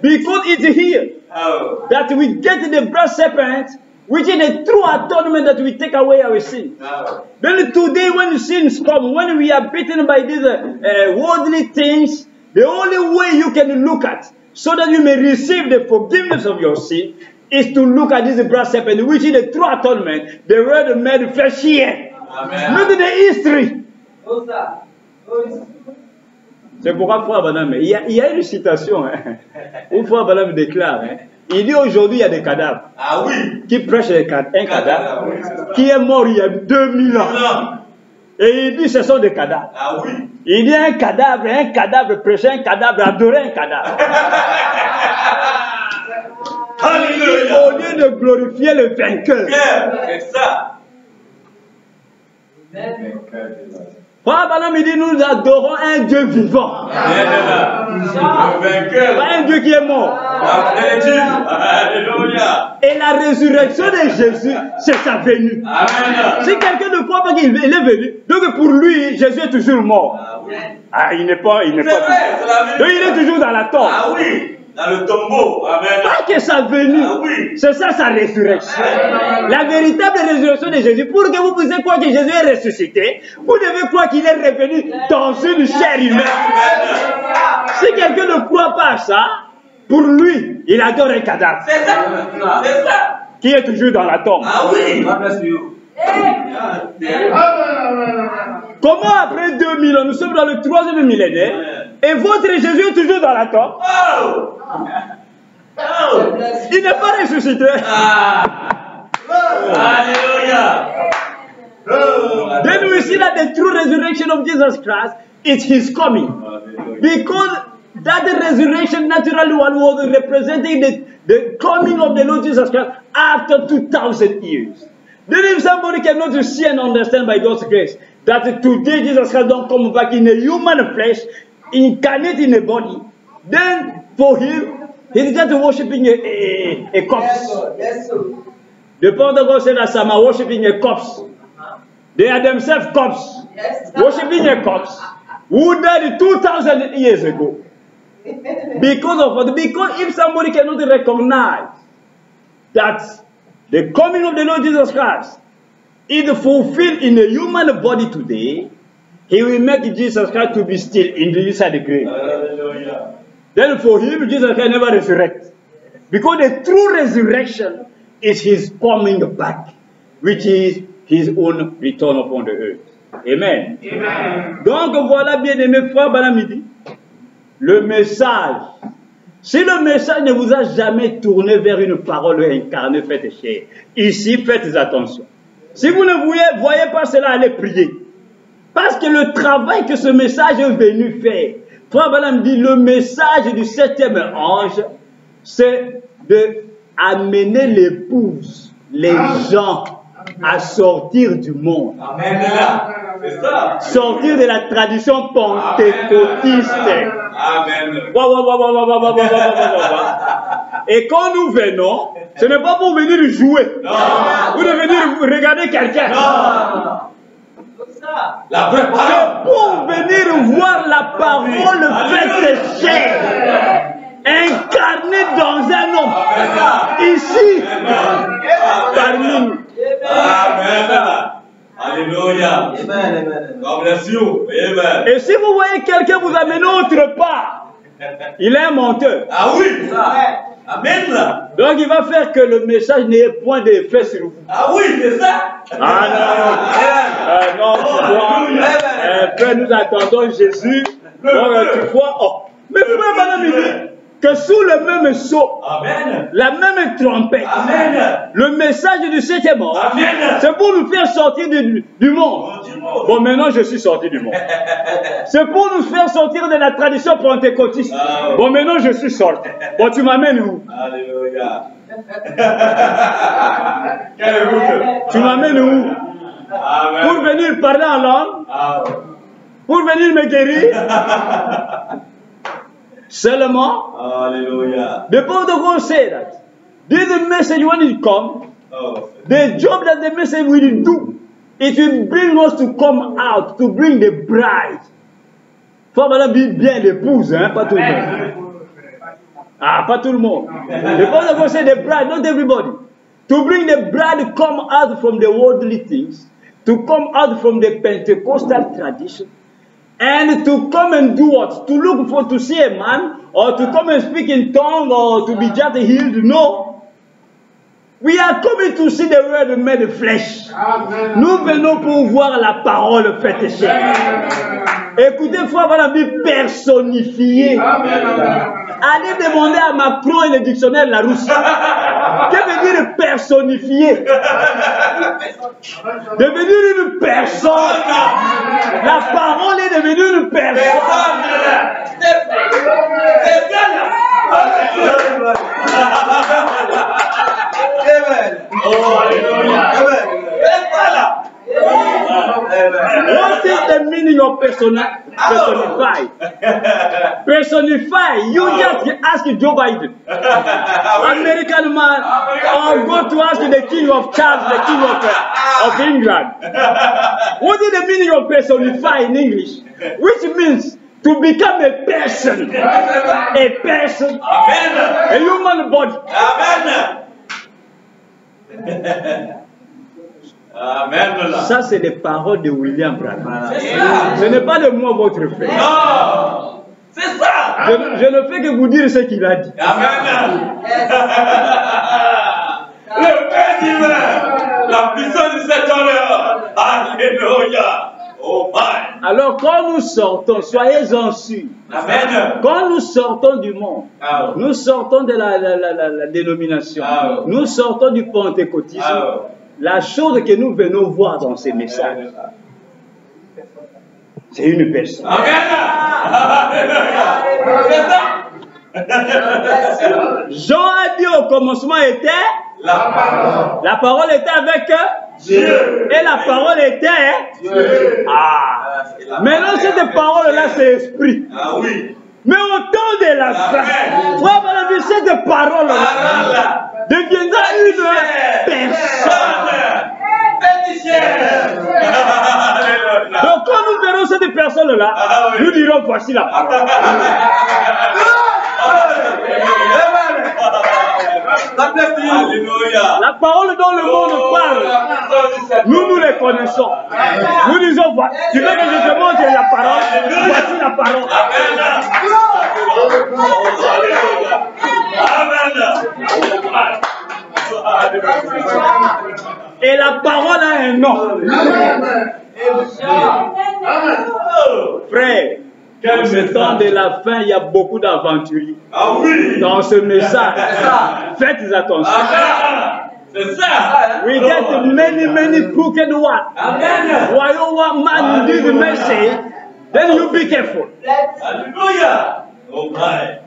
S1: because it's here
S2: Oh.
S1: that we get the brass serpent, which is the true atonement that we take away our sin.
S2: Oh.
S1: Then today, when sins come, when we are beaten by these worldly things, the only way you can look at, so that you may receive the forgiveness of your sin, is to look at this brass serpent, which is the true atonement, the word made flesh here.
S2: Amen.
S1: Look at the history. C'est pourquoi Frère Branham, il y a une citation où Frère Branham déclare, il dit aujourd'hui il y a des cadavres
S2: Ah oui.
S1: qui prêchent un cadavre
S2: Oui, c'est ça.
S1: qui est mort il y a 2000 ans. Et il dit ce sont des cadavres.
S2: Ah oui.
S1: Il dit un cadavre prêchait un cadavre, adorait un cadavre.
S2: Alléluia.
S1: Au lieu de glorifier le vainqueur.
S2: C'est ça.
S1: Frère Branham, il dit nous adorons un Dieu vivant.
S2: Le vainqueur.
S1: Pas un Dieu qui est mort.
S2: Alléluia.
S1: Et la résurrection de Jésus, c'est sa venue.
S2: Amen.
S1: Si quelqu'un ne croit pas qu'il est venu, donc pour lui, Jésus est toujours mort. Ah, il n'est pas.
S2: C'est vrai, c'est la vérité.
S1: Donc il est toujours dans la tombe.
S2: Ah oui, dans le tombeau. Amen.
S1: Pas que sa venue,
S2: Ah oui.
S1: c'est ça sa résurrection. La véritable résurrection de Jésus, pour que vous puissiez croire que Jésus est ressuscité, vous devez croire qu'il est revenu dans une chair humaine. Si quelqu'un ne croit pas à ça, pour lui, il adore un cadavre.
S2: C'est ça. C'est ça.
S1: Qui est toujours dans la tombe.
S2: Ah oui.
S1: Comment après 2000 ans, nous sommes dans le 3e millénaire, et votre Jésus est toujours dans la tombe?
S2: Oh. Oh.
S1: Il n'est pas ressuscité.
S2: Alléluia.
S1: Then we see that the true resurrection of Jesus Christ is his coming. Because that resurrection natural one was representing the coming of the Lord Jesus Christ after 2,000 years. Then if somebody cannot see and understand by God's grace that today Jesus Christ don't come back in a human flesh, incarnate in a body, then for him, he's just worshiping a corpse.
S3: Yes, sir.
S1: The Pentecostals said that some are worshiping a corpse. They are themselves corpse.
S3: Yes.
S1: Worshiping a corpse who died 2,000 years ago. Because if somebody cannot recognize that the coming of the Lord Jesus Christ is fulfilled in a human body today, he will make Jesus Christ to be still inside the grave. Then for him, Jesus Christ never resurrect. Because the true resurrection is his coming back, which is his own return upon the earth. Amen.
S3: Amen.
S1: Donc voilà, bien aimé frère Banamidi, le message. Si le message ne vous a jamais tourné vers une parole incarnée, faite chair, ici faites attention. Si vous ne voyez pas cela, allez prier. Parce que le travail que ce message est venu faire, frère Banam dit, le message du 7e ange, c'est d'amener l'épouse, les gens, à sortir du monde.
S2: Amen. C'est ça.
S1: Sortir de la tradition pentecôtiste.
S2: Amen.
S1: Et quand nous venons, ce n'est pas pour venir jouer.
S2: Non.
S1: Ou de venir regarder quelqu'un.
S2: Non. La vraie
S1: C'est
S2: parole.
S1: pour venir voir la parole faite chair, incarnée dans un homme. Ici, parmi nous.
S2: Amen. Alléluia. God bless you. Amen.
S1: Et si vous voyez quelqu'un vous amener autre part, il est un menteur.
S2: Ah oui, ça. Amen là.
S1: Donc il va faire que le message n'ait point d'effet sur vous.
S2: Ah oui, c'est ça.
S1: Ah non. Non, tu vois. Frère, nous attendons Jésus. Donc tu vois. Oh. Mais frère, madame, il dit que sous le même sceau,
S2: Amen.
S1: la même trompette,
S2: Amen.
S1: le message du 7e ange,
S2: Amen.
S1: c'est pour nous faire sortir du monde. Bon, maintenant je suis sorti du monde. C'est pour nous faire sortir de la tradition pentecôtiste. Bon, maintenant je suis sorti. Bon, tu m'amènes où?
S2: Alléluia. Quelle route.
S1: Tu m'amènes où?
S2: Amen.
S1: Pour venir parler en langue?
S2: Amen.
S1: Pour venir me guérir? Seulement,
S2: Hallelujah.
S1: the Pentecostals say that this message when it comes,
S2: Oh.
S1: the job that the message will do, it will bring us to come out, to bring the bride. Faut bien l'épouse, hein, pas tout le monde. Ah, pas tout le monde. The Pentecostals say the bride, not everybody. To bring the bride come out from the worldly things, to come out from the Pentecostal tradition, and to come and do what? To look for, to see a man, or to come and speak in tongue, or to be just healed. No. We are coming to see the word made flesh.
S3: Amen.
S1: Nous venons pour voir la parole faite chair. Écoutez, frère, voilà, vie personnifiée. Allez demander à Macron et le dictionnaire Larousse. Que veut dire personnifié? Devenir une personne. La parole est devenue une personne.
S2: Oh, alléluia.
S1: What is the meaning of persona? Personified. Personified. You just ask Joe Biden. American man. Or go to ask the king of Charles, the king of England. What is the meaning of personify in English? Which means to become a person. A person. A human body.
S2: Amen.
S1: Ça, c'est les paroles de William Branham. Ce n'est pas de moi votre frère.
S2: Non. C'est ça.
S1: Je ne fais que vous dire ce qu'il a dit.
S2: Amen. Le Père divin, la puissance de cet honneur. Alléluia. Oh my.
S1: Alors quand nous sortons, soyez-en sûrs.
S2: Amen.
S1: Quand nous sortons du monde, nous sortons de la dénomination, nous sortons du pentecôtisme, la chose que nous venons voir dans ces messages, c'est une personne.
S2: Amen. C'est ça.
S1: Jean a dit au commencement était
S2: la parole.
S1: La parole était avec
S2: Dieu.
S1: Et la parole était
S2: Dieu.
S1: Ah. Maintenant, cette parole-là, c'est esprit.
S2: Ah oui.
S1: Mais au temps de la fin, frère, voilà, cette parole-là deviendra une personne. Donc, quand nous verrons cette personne-là, nous dirons voici la parole. La parole dont le monde parle, nous les connaissons. Nous disons, tu veux que je te montre la parole? Voici la parole. Et la parole a un nom. Frère, dans ce temps de la fin, il y a beaucoup d'aventuriers.
S2: Ah oui.
S1: Dans ce message, faites attention.
S2: C'est ça.
S1: We get many crooked ones. While one man do the message, then you be careful.
S2: Hallelujah. Oh my.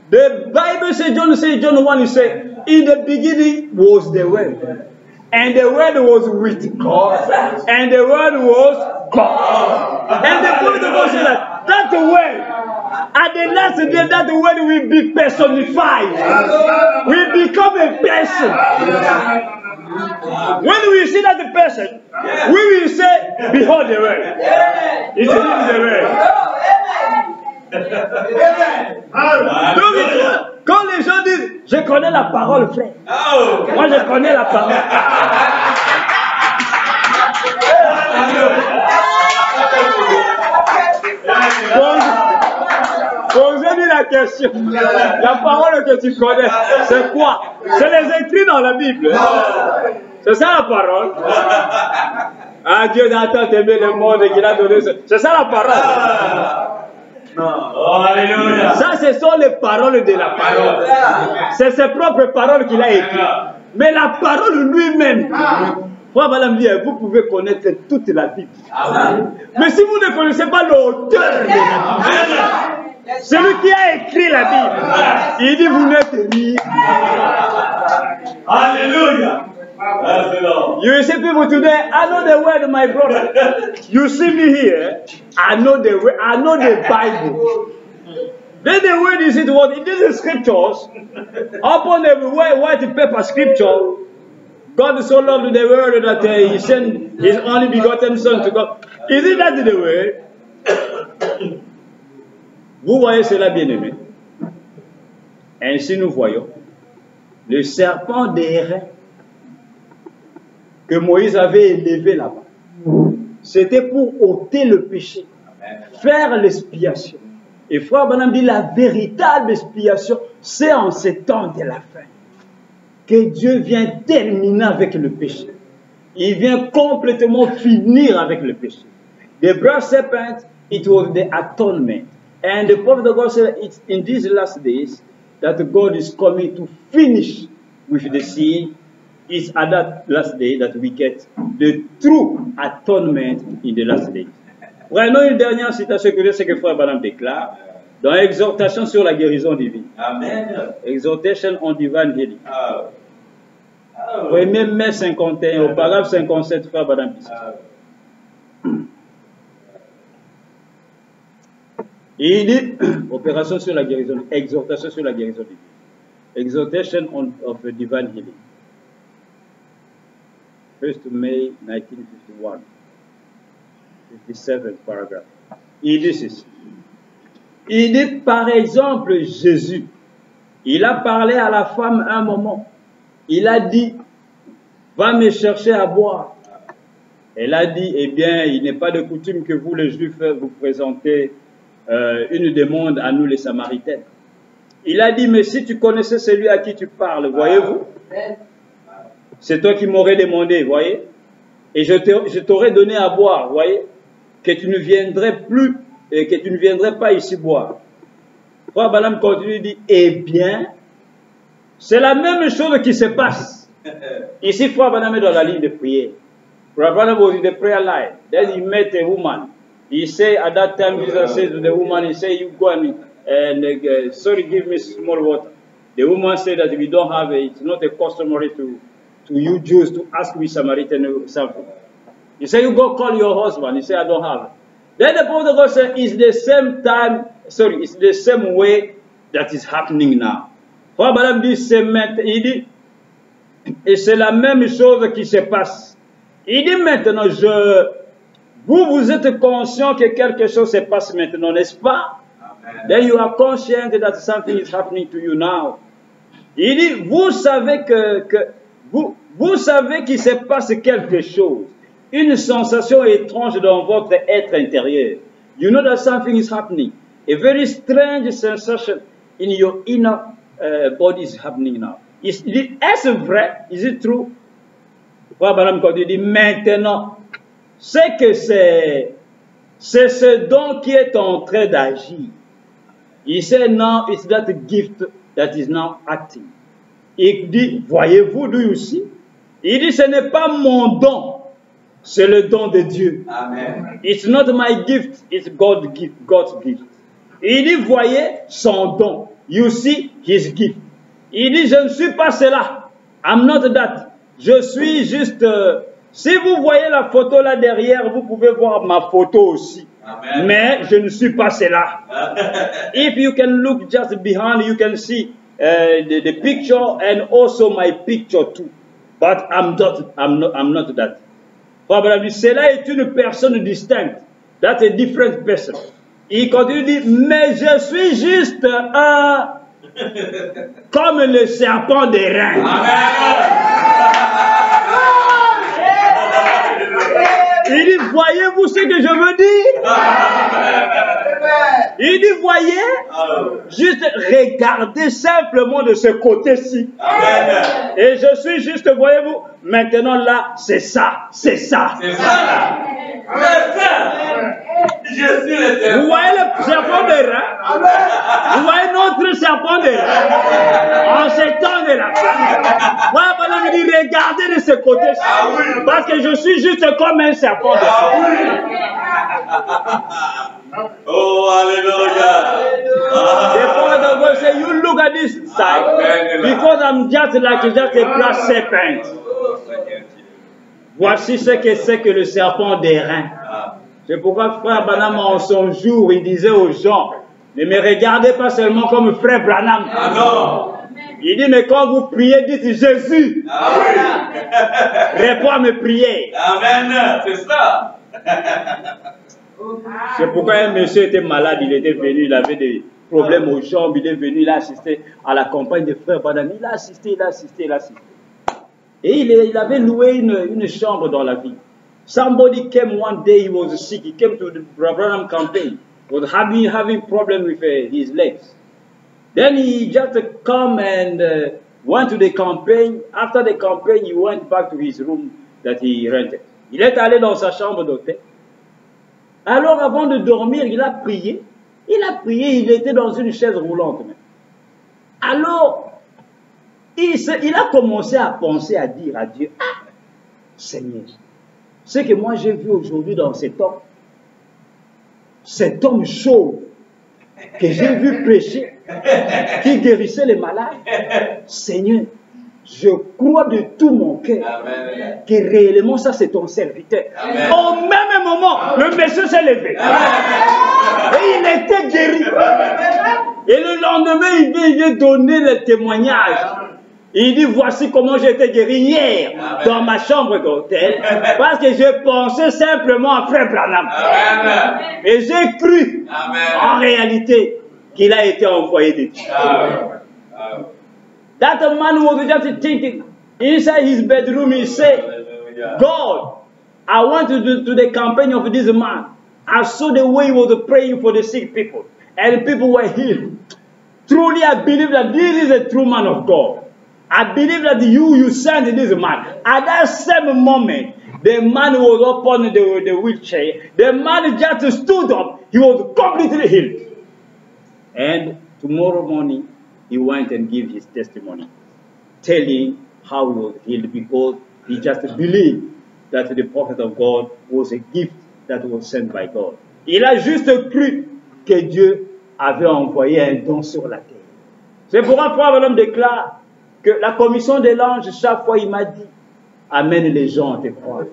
S1: The Bible says, John 1, he said, in the beginning was the Word. And the Word was with God. And the Word was God. And the Prophet of God said that Word, at the last day, that Word will be personified. Will become a person. When we see that person, we will say, behold the Word. It is the Word. Donc, quand les gens disent, je connais la parole, frère. Moi, je connais la parole. Posez-lui la question. La parole que tu connais, c'est quoi? C'est les écrits dans la Bible. C'est ça la parole. Ah, Dieu n'a tant aimé le monde qu'il a donné. C'est ça la parole.
S2: Oh, alléluia.
S1: Ça, ce sont les paroles de la parole. C'est ses propres paroles qu'il a écrites. Mais la parole lui-même, Frère Balaam dit, vous pouvez connaître toute la Bible. Mais si vous ne connaissez pas l'auteur de la Bible, celui qui a écrit la Bible, il dit, vous n'êtes rien.
S2: Alléluia.
S1: You see people today, I know the word, my brother. You see me here, I know the word, I know the Bible. Then the word is it what? It is the scriptures. Upon the white paper scripture, God so loved the world that He sent His only begotten Son to God. Isn't that the word? Vous voyez cela, bien-aimé. Ainsi nous voyons le serpent d'airain que Moïse avait élevé là-bas. C'était pour ôter le péché, faire l'expiation. Et Frère Branham dit la véritable expiation, c'est en ces temps de la fin que Dieu vient terminer avec le péché. Il vient complètement finir avec le péché. The brass serpent, it was the atonement. And the prophet of God said it's in these last days that God is coming to finish with the sin. It's at that last day that we get the true atonement in the last days. Prenons une dernière citation que ce que Frère Branham déclare dans l'exhortation sur la guérison divine.
S2: Amen.
S1: Exhortation on divine healing. 1er mai 51, au paragraphe 57, Frère Branham dit ça. Et il dit, opération sur la guérison, exhortation sur la guérison divine. Exhortation of a divine healing. 1st May 1951. 57 paragraphe. Il dit ceci. Il dit par exemple Jésus. Il a parlé à la femme un moment. Il a dit, va me chercher à boire. Elle a dit, eh bien, il n'est pas de coutume que vous les Juifs vous présentez une demande à nous les Samaritains. Il a dit, mais si tu connaissais celui à qui tu parles, voyez-vous, c'est toi qui m'aurais demandé, voyez, et je t'aurais donné à boire, voyez, que tu ne viendrais plus, et que tu ne viendrais pas ici boire. Frère Branham continue et dit, eh bien, c'est la même chose qui se passe. Ici, Frère Branham est dans la ligne de prière. Frère Branham was in the prayer line. Then he met a woman. He said, at that time, Jesus said to the woman, he said, you go and sorry, give me small water. The woman said that if you don't have it, it's not a customary to you Jews to ask me Samaritan something. He said, you go call your husband. He said, I don't have it. Then the prophet of God said, it's the same time, sorry, it's the same way that is happening now. Frère Branham dit, il dit, et c'est la même chose qui se passe. Il dit maintenant, vous êtes conscient que quelque chose se passe maintenant, n'est-ce pas? Amen. Then you are conscient that something is happening to you now. Il dit, vous savez vous savez qu'il se passe quelque chose, une sensation étrange dans votre être intérieur. You know that something is happening. A very strange sensation in your inner body is happening now. Est-ce vrai? Is it true? Quand il dit maintenant, c'est que c'est ce don qui est en train d'agir. Il sait now it's that gift that is now acting. Il dit, voyez-vous d'où aussi? Il dit, ce n'est pas mon don, c'est le don de Dieu. Amen. It's not my gift, it's God's gift. Il dit, voyez son don. You see his gift. Il dit, je ne suis pas cela. I'm not that. Je suis juste... si vous voyez la photo là derrière, vous pouvez voir ma photo aussi. Amen. Mais je ne suis pas cela. If you can look just behind, you can see the picture and also my picture too. But I'm not that. Cela est une personne distincte. That's a different person. Il continue de dire, mais je suis juste comme le serpent des reins. Il dit, voyez-vous ce que je veux dire? Il dit, voyez, juste regardez simplement de ce côté-ci. Et je suis juste, voyez-vous, maintenant là, c'est ça, c'est ça. C'est ça. Je suis le serpent. Vous voyez le serpent des reins? Vous voyez notre serpent des reins? En ce temps de la fin. Voilà, voilà, il dit, regardez de ce côté-ci. Parce que je suis juste comme un serpent des reins.
S2: Oh, hallelujah.
S1: The Father of God said, you look at this side, because I'm just like just a brass serpent. Voici ce que c'est que le serpent d'airain. C'est pourquoi frère Branham en son jour, il disait aux gens, ne me regardez pas seulement comme frère Branham. Ah non. Il dit, mais quand vous priez, dites Jésus. Ah oui. Réponds à mes prières. Amen. C'est ça. C'est pourquoi un monsieur était malade, il était venu, il avait des problèmes aux jambes, il est venu, il a assisté à la campagne de frère Branham. Il a assisté. Et il avait loué une chambre dans la ville. Somebody came one day, he was sick, he came to the Branham campaign, was having problem with his legs. Then he just come and went to the campaign. After the campaign, he went back to his room that he rented. Il est allé dans sa chambre d'hôtel. Alors avant de dormir, il a prié. Il était dans une chaise roulante. Alors, il a commencé à penser, à dire à Dieu, ah, Seigneur, ce que moi j'ai vu aujourd'hui dans cet homme chauve, que j'ai vu prêcher, qui guérissait les malades, Seigneur, je crois de tout mon cœur que réellement ça c'est ton serviteur. Amen. Au même moment, le monsieur s'est levé. Amen. Et il était guéri. Et le lendemain, il vient donner le témoignage. Il dit, voici comment j'ai été guéri hier dans ma chambre d'hôtel. Parce que je pensais simplement à Frère Branham. Et j'ai cru en réalité qu'il a été envoyé de Dieu. That man was just thinking inside his bedroom. He said, God, I went to the campaign of this man. I saw the way he was praying for the sick people. And people were healed. Truly, I believe that this is a true man of God. I believe that you sent this man. At that same moment, the man was up on the wheelchair. The man just stood up. He was completely healed. And tomorrow morning, he went and gave his testimony, telling how he was healed because he just believed that the prophet of God was a gift that was sent by God. Il a juste cru que Dieu avait envoyé un don sur la terre. C'est pourquoi Frère Branham déclare que la commission de l'ange, chaque fois, il m'a dit, amène les gens à te croire.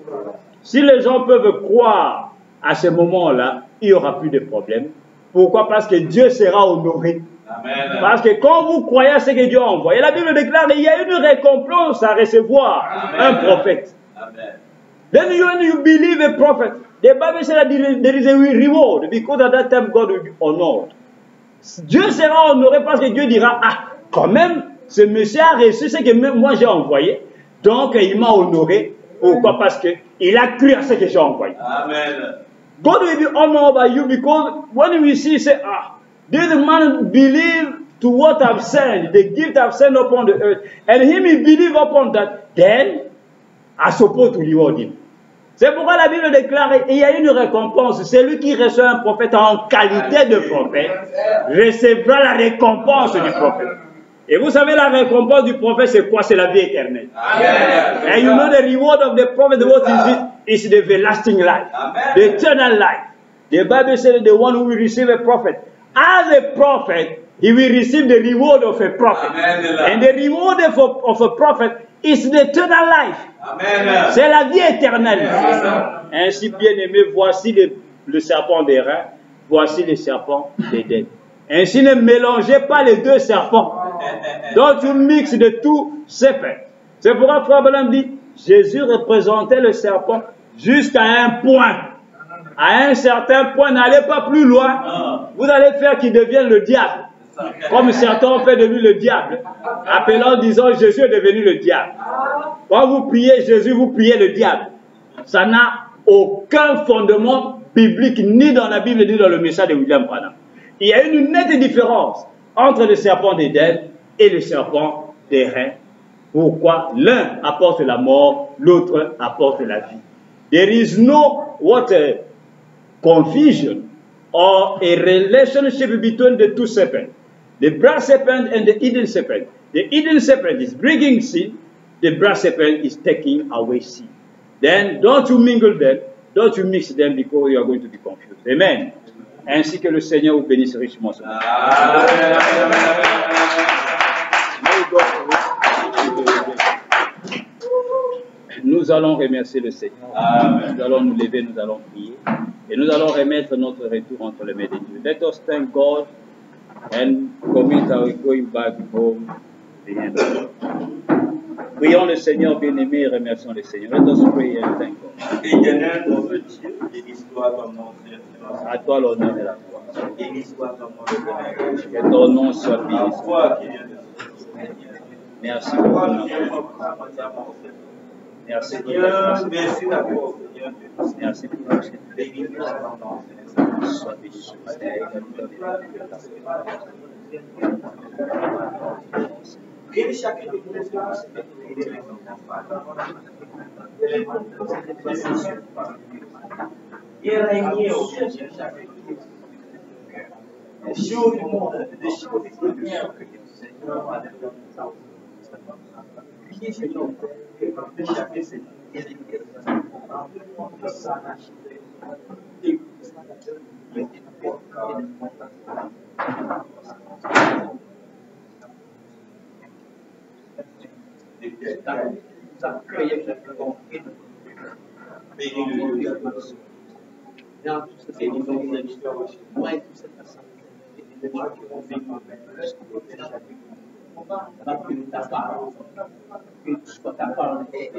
S1: Si les gens peuvent croire à ce moment-là, il n'y aura plus de problème. Pourquoi? Parce que Dieu sera honoré. Amen. Parce que quand vous croyez à ce que Dieu a envoyé, la Bible déclare qu'il y a une récompense à recevoir. Amen. Un prophète. Amen. Then when you believe a prophet, the Bible says that there is a reward because at that time God will be honored. Dieu sera honoré parce que Dieu dira, ah, quand même, ce monsieur a reçu ce que même moi j'ai envoyé, donc il m'a honoré. Pourquoi? Parce qu'il a cru à ce que j'ai envoyé. Amen. God will be honored by you because when we see, say, ah, this man believe to what I've sent, the gift I've sent upon the earth, and him he believe upon that, then I suppose to reward him. C'est pourquoi la Bible déclare, il y a une récompense. Celui qui reçoit un prophète en qualité de prophète recevra la récompense du prophète. Et vous savez, la récompense du prophète, c'est quoi? C'est la vie éternelle. Amen. And you know the reward of the prophet, what is it? It's the everlasting life. Amen. The eternal life. The Bible says the one who will receive a prophet, as a prophet, he will receive the reward of a prophet. Amen. And the reward of a prophet is the eternal life. C'est la vie éternelle. Amen. Ainsi, bien aimé, voici le serpent des reins, voici le serpent d'Éden. Ainsi, ne mélangez pas les deux serpents. Donc, tu mixes de tout serpent. C'est pourquoi Frère Branham dit, Jésus représentait le serpent jusqu'à un point. À un certain point, n'allez pas plus loin. Vous allez faire qu'il devienne le diable. Comme certains ont fait de lui le diable, appelant, disant, Jésus est devenu le diable. Quand vous priez Jésus, vous priez le diable. Ça n'a aucun fondement biblique, ni dans la Bible, ni dans le message de William Branham. Il y a une nette différence entre le serpent d'Éden et le serpent des reins. Pourquoi? L'un apporte la mort, l'autre apporte la vie. There is no confusion or a relationship between the two serpents. The brass serpent and the hidden serpent. The hidden serpent is bringing sin. The brass serpent is taking away sin. Then don't you mingle them. Don't you mix them because you are going to be confused. Amen. Ainsi que le Seigneur vous bénisse richement. Nous allons remercier le Seigneur. Amen. Nous allons nous lever, nous allons prier. Et nous allons remettre notre retour entre les mains de Dieu. Let us thank God and commit our going back home. Prions le Seigneur bien-aimé et remercions le Seigneur. Let us pray and thank God.
S2: Éternel, notre Dieu, bénis-toi ton nom, Seigneur.
S1: À toi l'honneur et la gloire.
S2: Bénis-toi ton nom,
S1: que ton nom soit béni. Merci pour ton amour. Merci pour ta grâce. Merci pour ta grâce. Sois béni sur la terre.
S3: Ele chacun de vous et régner au ciel chacun de vous. Les choses du monde, les choses extraordinaires que le Seigneur a donné. Priez Seigneur, que chacun se guérisse. Que ça n'achète et ça crée un conflit. Bénis-le. bénis nos amis, moi et toute cette personne, et les gens qui vont vivre on va prier ta parole, que soit ta parole est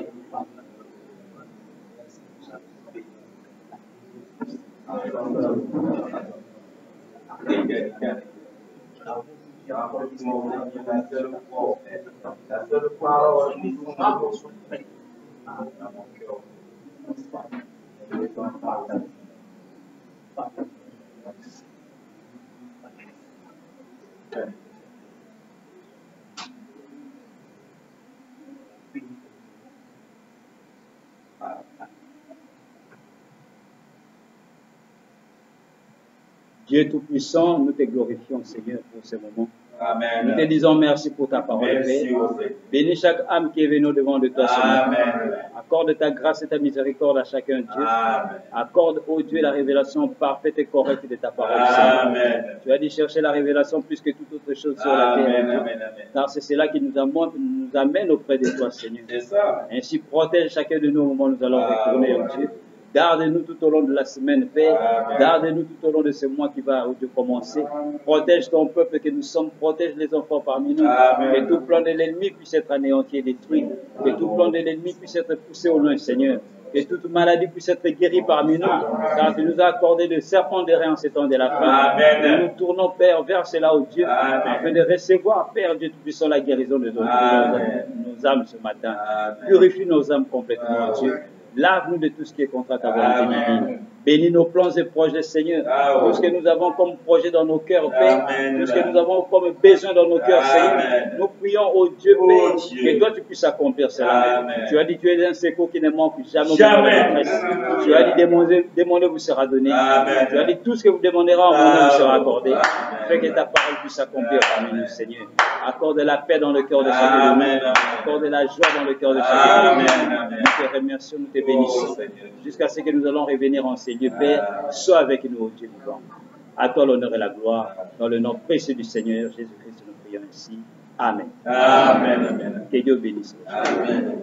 S3: la seule parole qui nous rend son paix.
S1: Dieu Tout-Puissant, nous te glorifions, Seigneur, pour ce moment.
S2: Amen.
S1: Nous te disons merci pour ta parole,
S2: Merci,
S1: Père.
S2: ô Seigneur.
S1: Bénis chaque âme qui est venue devant de toi ce matin.
S2: Amen.
S1: Accorde ta grâce et ta miséricorde à chacun, Dieu.
S2: Amen.
S1: Accorde, ô Dieu, la révélation parfaite et correcte de ta parole, Seigneur.
S2: Amen.
S1: Tu as dit chercher la révélation plus que toute autre chose sur la terre,
S2: Amen.
S1: Dieu.
S2: Amen. Amen.
S1: Car c'est cela qui nous amène auprès de toi, Seigneur.
S2: C'est ça.
S1: Ainsi, protège chacun de nous au moment où nous allons retourner, ô Dieu. Garde-nous tout au long de la semaine, Père.
S2: Amen.
S1: Garde-nous tout au long de ce mois qui va commencer. Protège ton peuple que nous sommes. Protège les enfants parmi nous.
S2: Amen.
S1: Que tout plan de l'ennemi puisse être anéanti et détruit. Que tout plan de l'ennemi puisse être poussé au loin, Seigneur. Que toute maladie puisse être guérie parmi nous. Car tu nous as accordé le serpent des reins en ces temps de la fin.
S2: Amen.
S1: Nous nous tournons, Père, vers cela, ô Dieu,
S2: Amen.
S1: afin de recevoir, Père Dieu Tout-Puissant, la guérison de nos âmes ce matin.
S2: Amen.
S1: Purifie nos âmes complètement, ô Dieu. Lave-nous de tout ce qui est contre ta volonté divine. Bénis nos plans et projets, Seigneur. Tout ce que nous avons comme projet dans nos cœurs, Père.
S2: Amen.
S1: Tout ce que nous avons comme besoin dans nos cœurs,
S2: Amen.
S1: Seigneur. Nous prions au Dieu,
S2: Oh
S1: Père,
S2: Dieu.
S1: que toi tu puisses accomplir cela.
S2: Amen.
S1: Tu as dit, tu es un secours qui ne manque jamais.
S2: Jamais.
S1: Tu as dit, demandez, vous sera donné.
S2: Amen.
S1: Tu as dit, tout ce que vous demanderez en mon nom vous sera accordé.
S2: Amen.
S1: Fais que ta parole puisse s'accomplir parmi nous, Seigneur. Accorde la paix dans le cœur de chacun de
S2: Amen.
S1: nous. Accorde la joie dans le cœur de chacun de nous.
S2: Amen.
S1: Nous te remercions, nous te bénissons.
S2: Oh, Seigneur.
S1: Jusqu'à ce que nous allons revenir en Seigneur, Père. Sois avec nous, ô Dieu vivant. À toi l'honneur et la gloire. Dans le nom précieux du Seigneur Jésus-Christ, nous prions ainsi. Amen.
S2: Amen. Amen.
S1: Que Dieu bénisse.
S2: Amen.